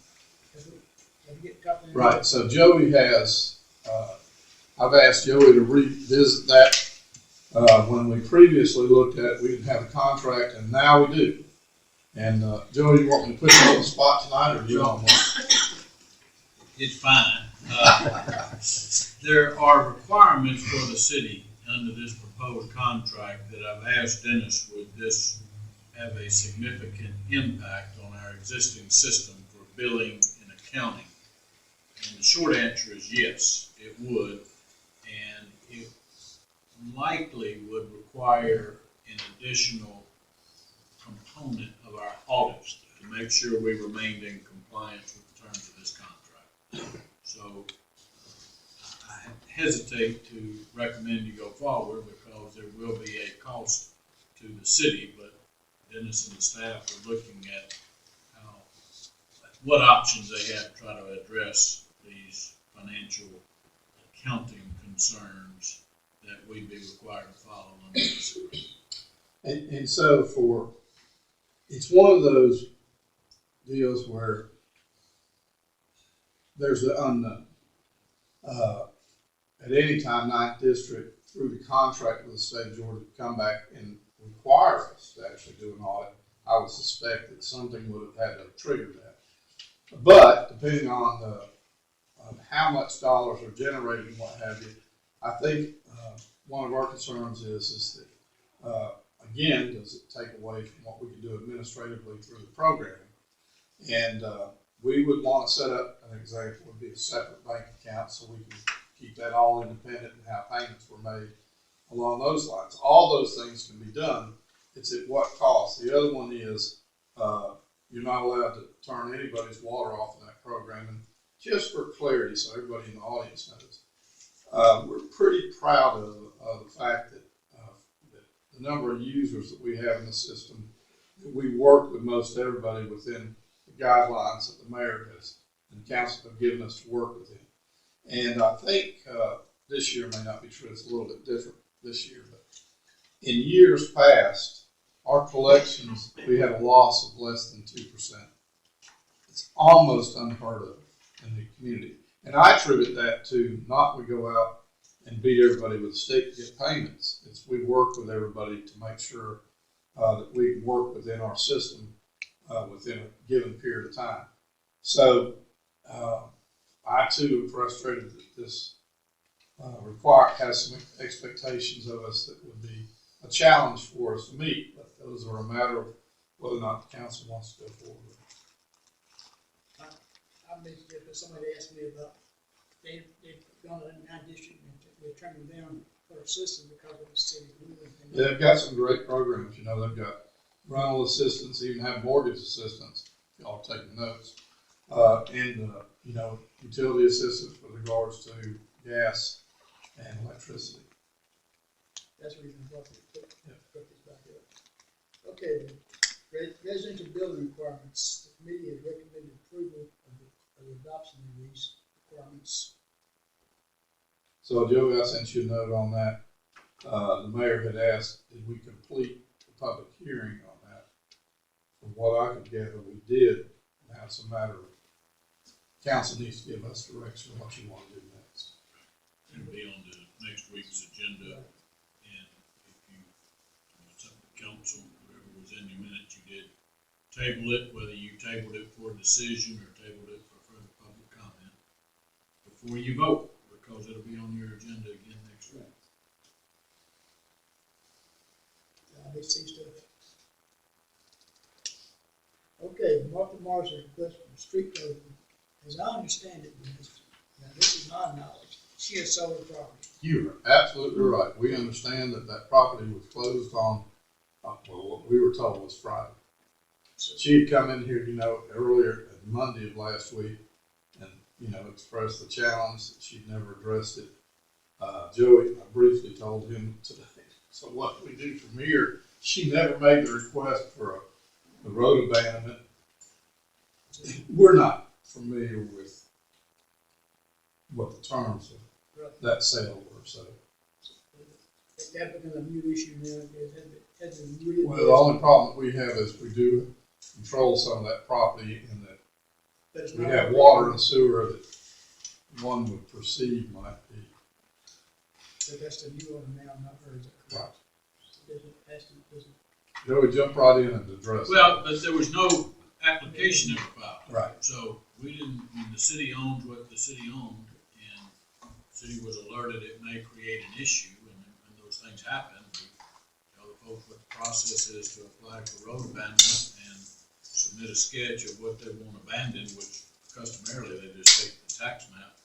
Have you get a copy of that? Right, so Joey has, I've asked Joey to revisit that. When we previously looked at it, we didn't have a contract, and now we do. And Joey, you want me to put you on the spot tonight, or do you don't want? It's fine. There are requirements for the city under this proposed contract that I've asked Dennis, would this have a significant impact on our existing system for billing and accounting? And the short answer is yes, it would. And it likely would require an additional component of our audits to make sure we remained in compliance with the terms of this contract. So I hesitate to recommend you go forward because there will be a cost to the city, but Dennis and the staff are looking at what options they have to try to address these financial accounting concerns that we'd be required to follow under this agreement. And so it's one of those deals where there's the unknown. At any time, 9th District, through the contract with the state of Georgia, come back and require us to actually do an audit, I would suspect that something would have had to trigger that. But depending on how much dollars are generated and what have you, I think one of our concerns is that, again, does it take away from what we can do administratively through the program? And we would want to set up, an example would be a separate bank account so we can keep that all independent and how payments were made along those lines. All those things can be done. It's at what cost. The other one is, you're not allowed to turn anybody's water off in that program. And just for clarity, so everybody in the audience knows, we're pretty proud of the fact that the number of users that we have in the system, that we work with most everybody within the guidelines that the mayor has and council have given us to work within. And I think this year may not be true. It's a little bit different this year, but in years past, our collections, we had a loss of less than 2%. It's almost unheard of in the community. And I attribute that to not we go out and beat everybody with a stick to get payments. It's we work with everybody to make sure that we can work within our system within a given period of time. So I too am frustrated that this has some expectations of us that would be a challenge for us to meet, but those are a matter of whether or not the council wants to go forward with it. I mentioned it, but somebody asked me about, they've gone to the 9th district and they're turning down for a system because of the city of Lula. Yeah, they've got some great programs, you know, they've got rental assistance, even have mortgage assistance, y'all are taking notes, and you know, utility assistance with regards to gas and electricity. That's the reason I brought this back up. Okay, residential building requirements. The committee has recommended approval of the adoption of these requirements. So Joe, I sent you a note on that. The mayor had asked, did we complete the public hearing on that? From what I could gather, we did. Now it's a matter of council needs to give us direction on what you want to do next. It'll be on the next week's agenda. And if you, it's up to council, whatever was in your minutes, you did table it, whether you tabled it for a decision or tabled it for further public comment before you vote, because it'll be on your agenda again next week. They see stuff. Okay, Martha Mars has requested for street closing. As I understand it, now this is my knowledge, she has sold the property. You are absolutely right. We understand that that property was closed on, well, what we were told was Friday. She had come in here, you know, earlier Monday of last week and, you know, expressed the challenge that she'd never addressed it. Joey, I briefly told him today. So what we do from here, she never made the request for a road abandonment. We're not familiar with what the terms of that sale were, so. That becomes a new issue now. It has been really. Well, the only problem that we have is we do control some of that property in that we have water and sewer that one would perceive might be. So that's the new one now, not heard that. Right. Doesn't. Joey, jump right in and address Well, but there was no application ever filed. Right. So we didn't, I mean, the city owned what the city owned, and the city was alerted it may create an issue, and when those things happen, we tell the folks what the process is to apply for road abandonment and submit a sketch of what they want abandoned, which customarily they just take the tax map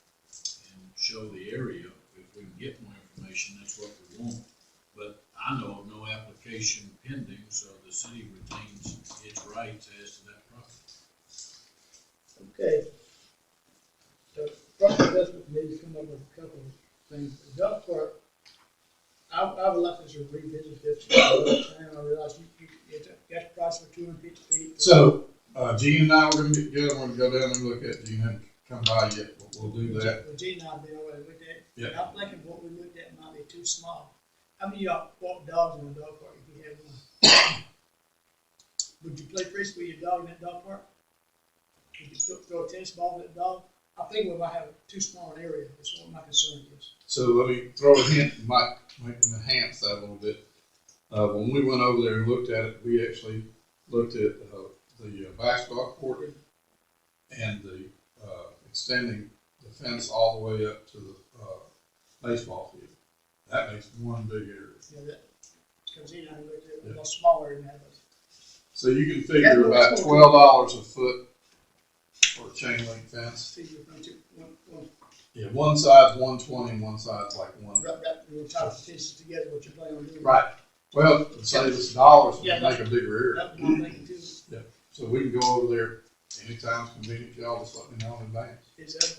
and show the area. If we can get more information, that's what we want. But I know of no application pending, so the city retains its rights as to that property. Okay. So, property investment committee come up with a couple of things. The dog park, I would like us to revisit this. I realize it's a price for 250 feet. So, Gene and I were going to get together. We're going to go down and look at it. Gene hadn't come by yet, but we'll do that. Well, Gene and I have been over there looked at it. Yeah. I'm thinking what we looked at might be too small. How many of y'all walk dogs in a dog park if you had one? Would you play frisbee with your dog in that dog park? Would you throw a tennis ball at that dog? I think we might have too small an area. That's what my concern is. So let me throw a hint, might enhance that a little bit. When we went over there and looked at it, we actually looked at the basketball court and the extending the fence all the way up to the baseball field. That makes one big area. Yeah, that comes in and looked at it, a little smaller than that. So you can figure about $12 a foot for a chain link fence. See, you're going to, one, Yeah, one side's 120, and one side's like one. right, we'll tie the fences together, what you're planning on doing. Right. Well, it'd save us dollars Yeah, and make a bigger area. That's what I'm thinking too. So we can go over there anytime it's convenient, y'all just let me know in advance. Is that,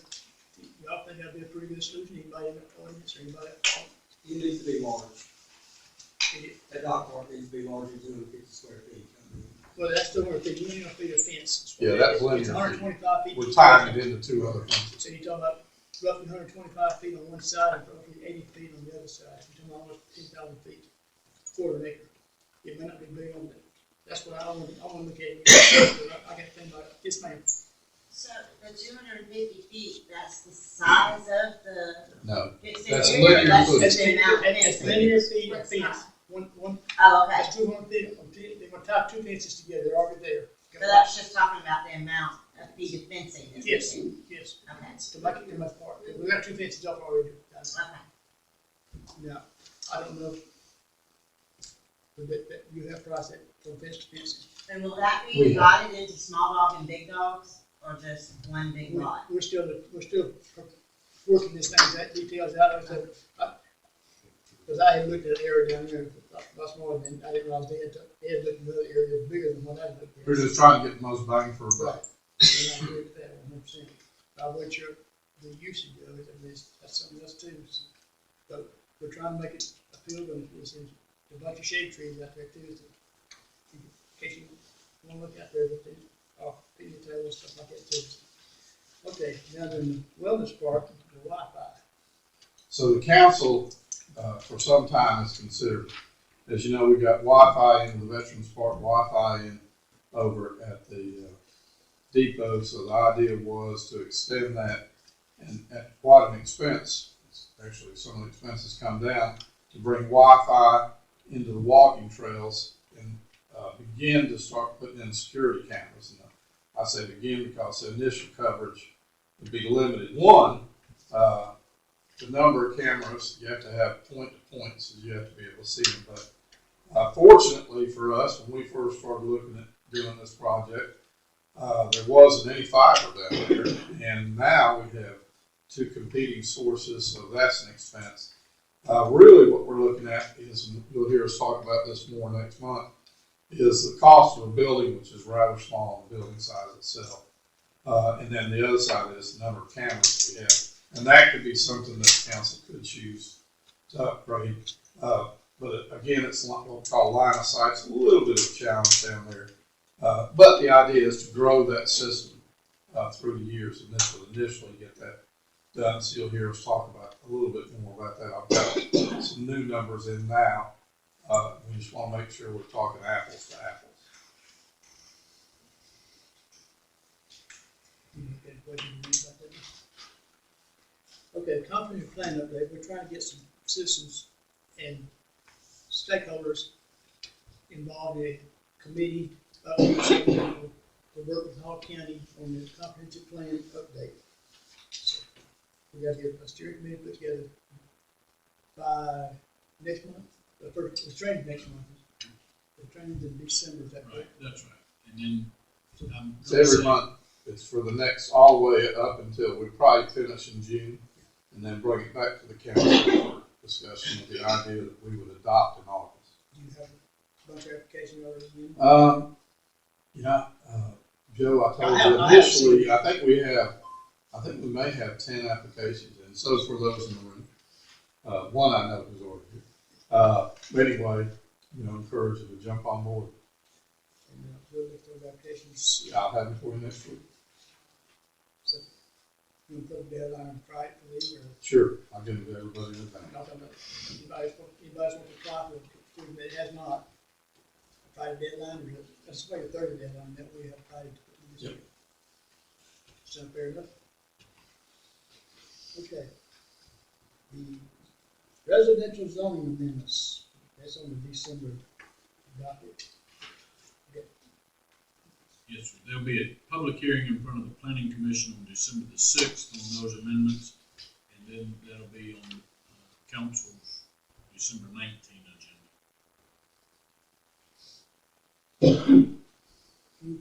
y'all think that'd be a pretty good solution? Anybody in the audience or anybody? It needs to be large. It- That dog park needs to be larger than 250 square feet. Well, that's still gonna be linear feet of fence. Yeah, that's linear It's feet. 125 feet. We're tying it into two other fences. So you're talking about roughly 125 feet on one side and roughly 80 feet on the other side. You're talking about almost 10,000 feet, quarter an acre. It may not be big on that. That's what I want to look at. I got to think about it. Yes, ma'am. So the 250 feet, that's the size of the No, fixed That's area, linear that's foot. just the amount of It's fencing? linear feet of What's fence. that? One, Oh, okay, that's 200 feet. They're gonna tie two fences together. They're already there. so that's just talking about the amount of feet of fencing. that's Yes, needed. yes. Okay, To make it too much part. We got two fences up already. okay. Now, I don't know. That you have priced it from fence to fence. And will that We be divided into small dog and big dogs, or just one big lot? We're still working this thing, that details out, so, because I had looked at an area down there, lots more than, I didn't realize they had looked at another area bigger than what I looked at. we're just trying to get the most bang for a buck. Right, and I agree with that 100%. I wasn't sure the usage of it, I mean, that's something else too, so, but we're trying to make it appealing, and there's a bunch of shade trees out there too, so, in case you wanna look out there, but they, pigtails and stuff like that too. Okay, now then, the wellness park, the Wi-Fi. So the council, for some time has considered, as you know, we got Wi-Fi in the Veterans Park, Wi-Fi in over at the depot. So the idea was to extend that, and at quite an expense. Actually, some of the expenses come down to bring Wi-Fi into the walking trails and begin to start putting in security cameras. And I say begin because the initial coverage would be limited. One, the number of cameras, you have to have point-to-point, so you have to be able to see them. But fortunately for us, when we first started looking at doing this project, there wasn't any fiber down there, and now we have two competing sources, so that's an expense. Really what we're looking at is, and you'll hear us talk about this more next month, is the cost of a building, which is rather small, the building size itself. And then the other side is the number of cameras we have. And that could be something that council could choose to upgrade. But again, it's what we'll call line of sight. It's a little bit of a challenge down there. But the idea is to grow that system through the years, and this will initially get that done. So you'll hear us talk about a little bit more about that. I've got some new numbers in now. We just want to make sure we're talking apples to apples. Okay, comprehensive plan update. We're trying to get some citizens and stakeholders involved in a committee to work with Hall County on the comprehensive plan update. So we got to get a steering committee put together by next month. The training next month. The training's in December, is that Right, correct? that's right. And then It's every month. It's for the next, all the way up until we probably finish in June, and then bring it back to the council for discussion with the idea that we would adopt in August. Do you have a bunch of applications already in? Yeah, Joe, I told I you have initially, seen- I think we may have 10 applications, and so for those in the room. One I know is already here. But anyway, encourage you to jump on board. And we'll get those applications. I'll have it for you next week. So, you want to put a deadline on Friday for these, or Sure, I'll give it to everybody in advance. not about, anybody's want to apply for a student that has not, a Friday deadline, or that's like a 30 deadline, that we have Friday to put in this. Yep. Sound fair enough? Okay. The residential zoning amendments, that's on the December docket. yes, sir, there'll be a public hearing in front of the planning commission on December the 6th on those amendments. And then that'll be on council's December 19th agenda.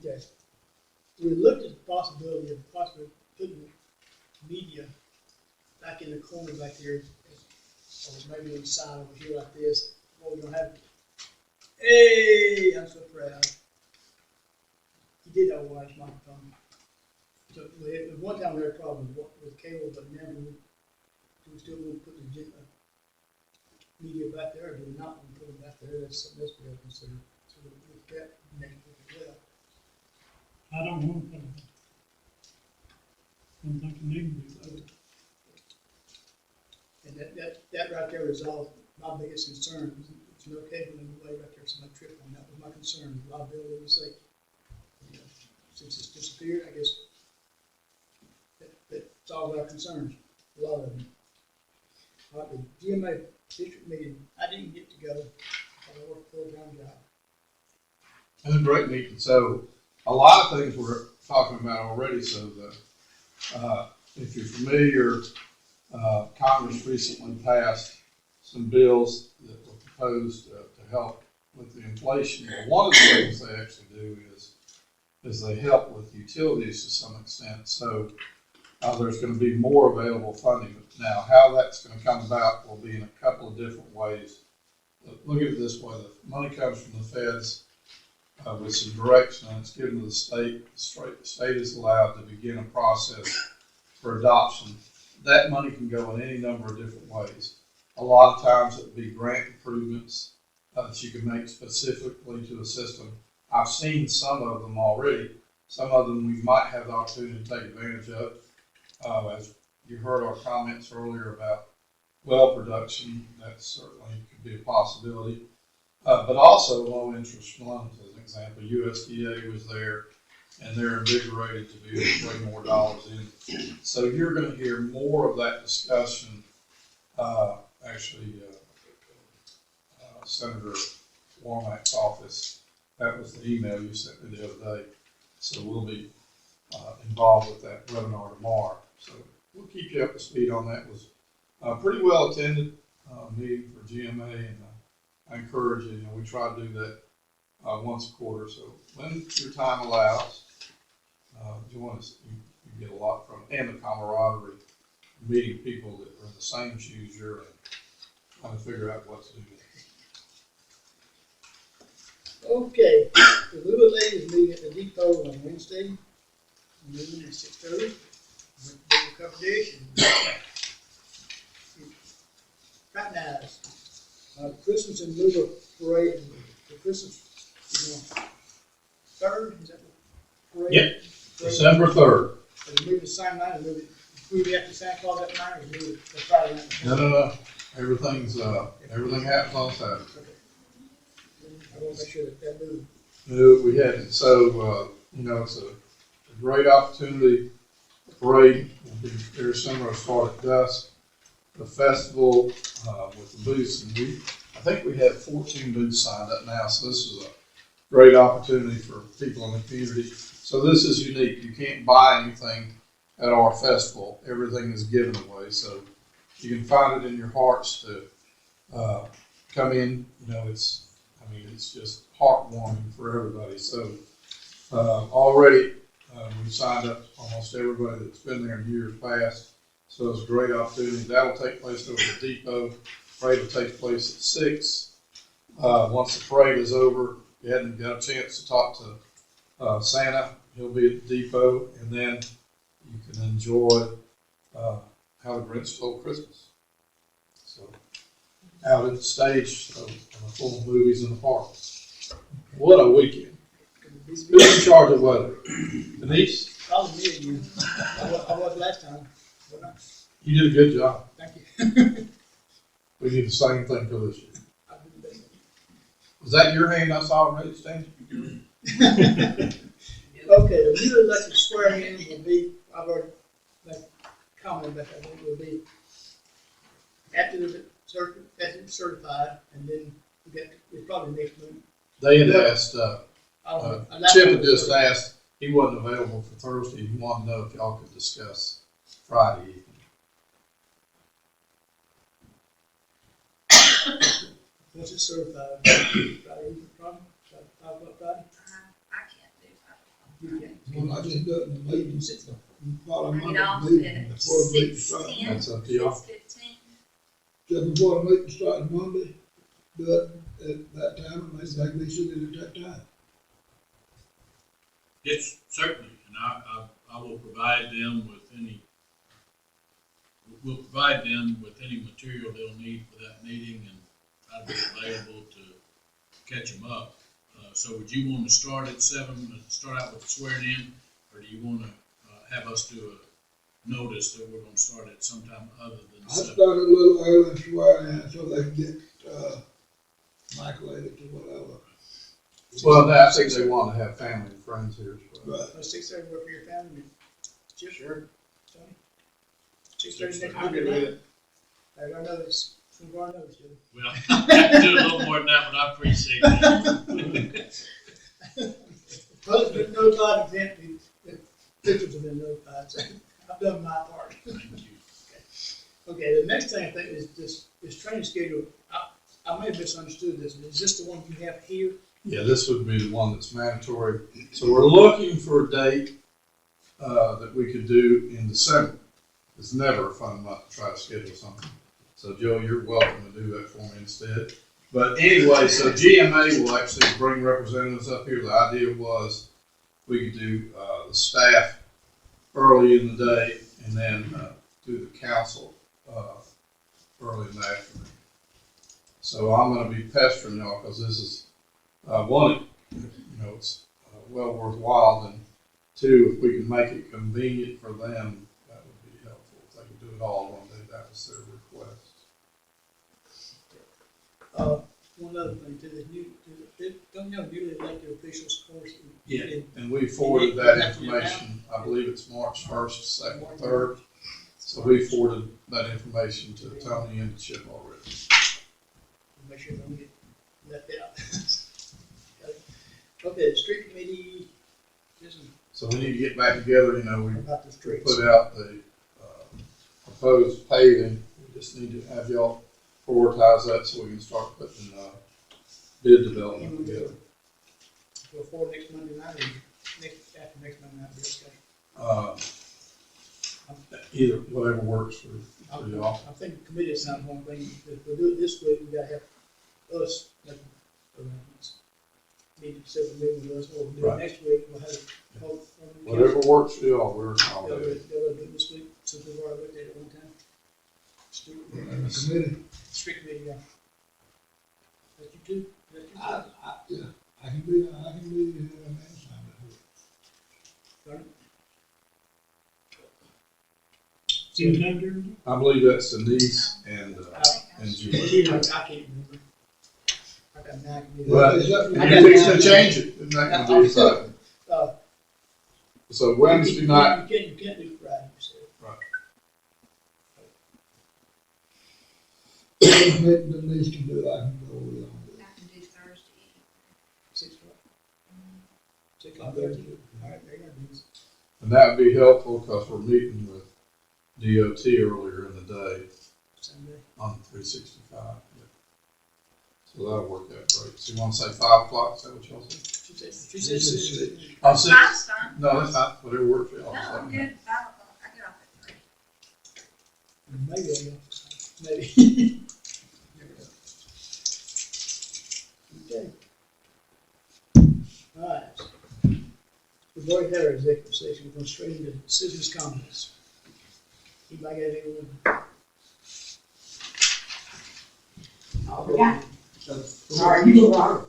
Okay. we looked at the possibility of possibly putting media back in the corner back there, or maybe on the side over here like this. What we're gonna have. Hey, I'm so proud. He did have a wise microphone. So at one time we had a problem with cable, but now we still want to put the media back there, or do we not want to put them back there? That's something else we have to consider. So we'll get that next week as well. I don't want to. I don't think you need to do that. And that right there is all my biggest concern. There's no cable in the way right there, so my trip on that was my concern, liability and safety. You know, since it's disappeared, I guess that solves our concerns, a lot of them. All right, the GMA district meeting, I didn't get to go, I worked a full-time job. It was a great meeting. So a lot of things we're talking about already. So if you're familiar, Congress recently passed some bills that were proposed to help with the inflation. Well, one of the things they actually do is they help with utilities to some extent. So there's going to be more available funding. Now, how that's going to come about will be in a couple of different ways. Look at it this way: the money comes from the feds with some direction, and it's given to the state. The state is allowed to begin a process for adoption. That money can go in any number of different ways. A lot of times it would be grant improvements that you can make specifically to a system. I've seen some of them already. Some of them we might have the opportunity to take advantage of. As you heard our comments earlier about well production, that certainly could be a possibility. But also low interest loans, as an example. USDA was there, and they're invigorated to be able to bring more dollars in. So you're going to hear more of that discussion. Senator Warmack's office, that was the email you sent me the other day. So we'll be involved with that webinar tomorrow. So we'll keep you up to speed on that. It was pretty well attended meeting for GMA, and I encourage you. We try to do that once a quarter. So when your time allows, join us. You get a lot from it, and the camaraderie, meeting people that are in the same shoes you're in, trying to figure out what to do next. Okay, the Lula ladies meeting at the depot on Wednesday, noon at 6:30. We'll cover this and fraternize. Christmas and Lula parade, the Christmas, third, is that the parade? Yep, December 3rd. And we move the same night, and move it after Santa Claus that night, or move it the Friday night? No. Everything happens on Saturday. Okay. I want to make sure that moves. No, we hadn't. So, it's a great opportunity. The parade will be very similar, start at dusk. The festival with the booths, and I think we have 14 booths signed up now. So this is a great opportunity for people in the community. So this is unique. You can't buy anything at our festival. Everything is given away. So you can find it in your hearts to come in. It's just heartwarming for everybody. So already we've signed up almost everybody that's been there in years past. So it's a great opportunity. That'll take place over the depot. Parade will take place at 6. Once the parade is over, you hadn't got a chance to talk to Santa. He'll be at the depot, and then you can enjoy How the Grinch Stole Christmas. So out at the stage full of movies in the park. What a weekend. Who's in charge of weather? Denise? Probably me again. I was last time. You did a good job. Thank you. We need the same thing for this year. I did the best. Was that your hand I saw already, Stan? Okay, the new elected swearing in will be, I've already made a comment about that, it will be after it's certified, and then it's probably next month. They had asked, Chip had just asked. asked, he wasn't available for Thursday. He wanted to know if y'all could discuss Friday evening. Once it's certified, Friday evening, probably, 5 o'clock Friday. I can't do that. You can. Well, I just do it in the meetings, probably Get Monday off meeting at before the meeting starts. 6:10, That's up to y'all. 6:15. Just before the meeting starts Monday, do it at that time, and they can be seated at that time. Yes, certainly, and I will provide them with we'll provide them with any material they'll need for that meeting, and I'll be available to catch them up. So would you want to start at 7, start out with the swearing in, or do you want to have us do a notice that we're going to start at sometime other than I 7? started a little early and swearing in so they can get, acclimated to whatever. Well, I think they want to have family and friends here as well. Right. 6:30 work for your family? Chip? Sure. Tony? 6:30 next I'm Monday good with night? it. I don't know this, from our notice, Jim. Well, I have to do a little more than that, but I appreciate that. Well, it's been notified, exactly, the officials have been notified, so I've done my part. Thank you. Okay, the next thing I think is this training schedule. I may have misunderstood this, but is this the one you have here? Yeah, this would be the one that's mandatory. So we're looking for a date that we could do in December. It's never a fun month to try to schedule something. So Joe, you're welcome to do that for me instead. But anyway, so GMA will actually bring representatives up here. The idea was we could do the staff early in the day and then do the council early in the afternoon. So I'm going to be pestering y'all because this is one, it's well worthwhile, and two, if we can make it convenient for them, that would be helpful. If they could do it all one day, that was their request. One other thing too, don't you have newly elected officials course? Yeah. And we forwarded that information, I believe it's March 1st, 2nd, 3rd. So we forwarded that information to Tony and Chip already. Make sure they don't get left out. Okay, the street committee, So we need to get back together, we about the streets. put out the proposed paving. We just need to have y'all prioritize that so we can start putting bid development together. Before next Monday night, or after next Monday night, okay. Either, whatever works for y'all. I think the committee is not one thing, if we do it this week, we gotta have us make arrangements. Need to set a meeting with us, or we'll do it Right. next week, we'll have it. Whatever works for y'all, we're Y'all accommodating. ready to do it this week, since we've already looked at it one time? Street And the committee, Street committee, yeah. That you do? That you do? yeah, I can be man assigned that week. Same time during I believe that's Denise and Julie. I can't remember. I got 9 committees. But Is that- you're fixing to change it, isn't that gonna be exciting? So Wednesday night, You can't do Friday, you said. Denise can do it, I can go with it. I can do Thursday. 6 o'clock. 6 o'clock Thursday. All right, there you go. and that would be helpful because we're meeting with DOT earlier in the day Sunday. on 365. Yeah. So that'll work out great. So you want to say 5 o'clock? Is that what y'all said? She said 6. Oh, 6? Five's fine. No, that's not. Whatever works for y'all. No, I'm good. 5 o'clock. I get off at 3. Maybe I'll go. Maybe. Okay. All right. We've already had our executive session. We're going straight into citizens' comments. Anybody got anyone? Yeah. Sorry, you were wrong.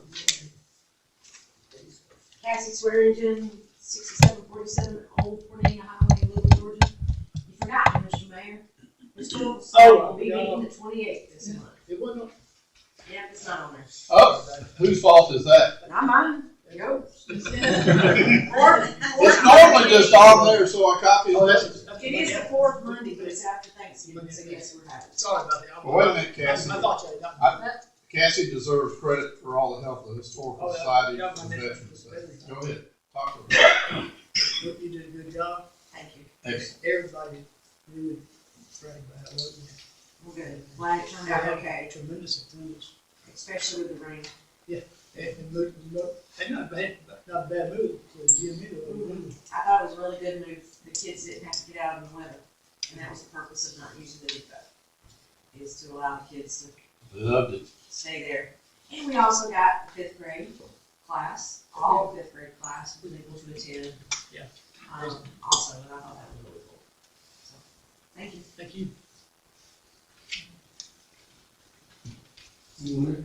Cassie Swearingen, 6747 Old Fornina Highway, Lula, Georgia. You forgot, Mr. Mayor. Historical Society will be meeting the 28th this month. It wasn't. Yeah, it's not on there. Oh, whose fault is that? Not mine. Yours. It's normally just on there, so I copy Oh, it. It is the fourth Monday, but it's after Thanksgiving, so yes, we're having it. Sorry about that. Well, wait a minute, Cassie. I thought you had done. Cassie deserves credit for all the help the Historical Oh, yeah. Society Yeah, and my name Veterans is Day. Veterans. Go ahead, talk to her. Look, you did a good job. Thank you. Excellent. Everybody really bragged about it, wasn't it? We're good. Glad it turned out okay, Tremendous attendance. especially with the rain. And not bad, not a bad move for the gym either. I thought it was a really good move. The kids didn't have to get out in the weather, and that was the purpose of not using the depot, is to allow the kids to Loved it. stay there. And we also got the fifth grade class, all fifth grade class was able to attend. Yeah. Also, and I thought that was really cool. So, thank you. Thank you. You want it?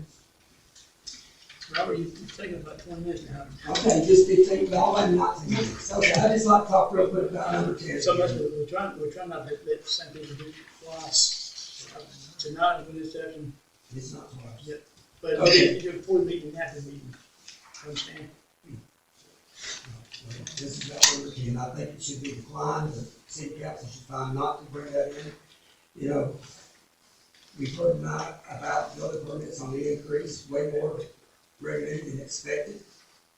Robert, you've taken about 20 minutes now. Okay, just 15, but I'll not 10 minutes. Okay, I just like to talk real quick about number 10. So much, we're trying not to let the same people do twice. Tonight, with this session, It's not twice. yeah, but Okay. you do it before the meeting and after the meeting. Understand? This is about number 10. I think it should be declined. The city council should find not to bring that in. You know, we've heard tonight about building permits on the increase, way more revenue than expected.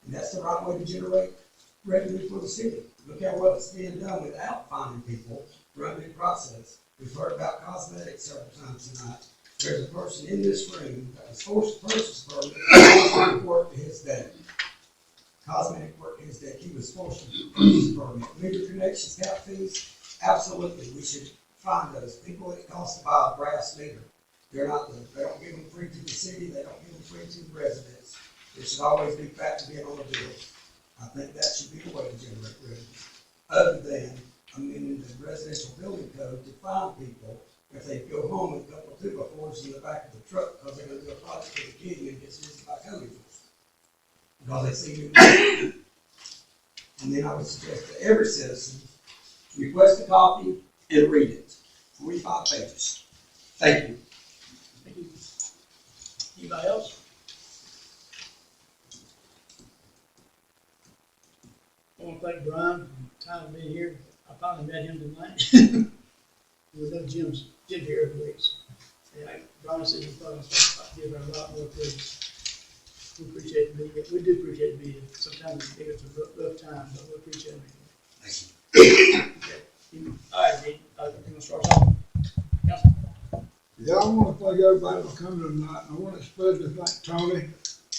And that's the right way to generate revenue for the city. Look how well it's being done without finding people, running the process. We've heard about cosmetics several times tonight. There's a person in this room that was forced to purchase a permit, cosmetic work to his day. Cosmetic work to his day. He was forced to purchase a permit. Meter connections, tap fees, absolutely, we should find those. People it costs to buy a brass meter. They don't give them free to the city, they don't give them free to the residents. It should always be factored in on the bill. I think that should be the way to generate revenue. Other than amending the residential building code to find people if they go home with a couple of 2x4s in the back of the truck because they're gonna do a project for the king and gets visited by code enforcement. Because they see you. And then I would suggest to every citizen, request a copy and read it. 45 pages. Thank you. Thank you. Anybody else? I want to thank Brian for time being here. I finally met him tonight. With no Jim here every week. Yeah, Brian said he thought I'd give her a lot more credit. We appreciate the meeting. We do appreciate the meeting. Sometimes it's a rough time, but we appreciate it. Thank you. Okay. All right, Dean, you want to start off? Council? Yeah, I wanna thank everybody for coming tonight, and I wanna especially thank Tony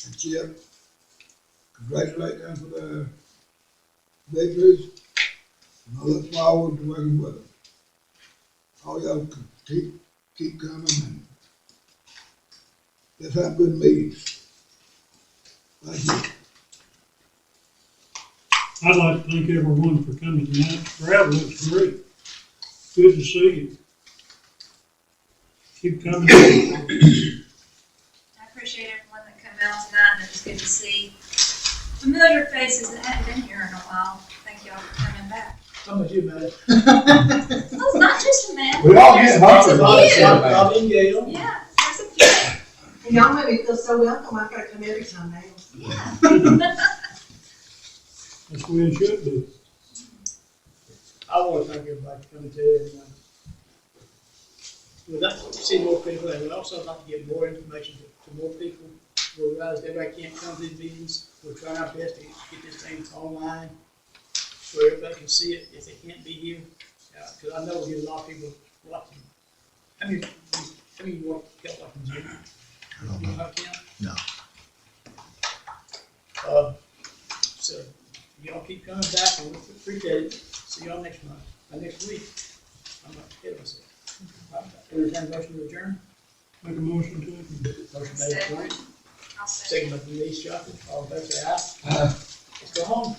and Chip. Congratulate them for their victories, and I look forward to working with them. All y'all can keep coming, and let's have good meetings. Thank you. I'd like to thank everyone for coming tonight. Crowd looks great. Good to see you. Keep coming. I appreciate everyone that come out tonight, and it was good to see familiar faces that hadn't been here in a while. Thank y'all for coming back. How about you, man? Well, it's not just a man. We all get There's a hungry. few. Bobby and Gail. Yeah, there's a few. And y'all made me feel so welcome, I've gotta come every time now. Yeah. That's the way it should be. I want to thank everybody for coming today. We'd like to see more people, and we'd also like to get more information to more people. We realize everybody can't come to these meetings. We're trying our best to get this thing online so everybody can see it if they can't be here. Because I know we get a lot of people watching. How many you want help watching Jimmy? You know how to count? No. So y'all keep coming back, and we appreciate it. See y'all next month, next week. I'm not kidding myself. Entertain a motion to adjourn. Make a motion to it. Motion made by Frank, I'll say. second by Denise Shufford. All in favor, say aye. Let's go home.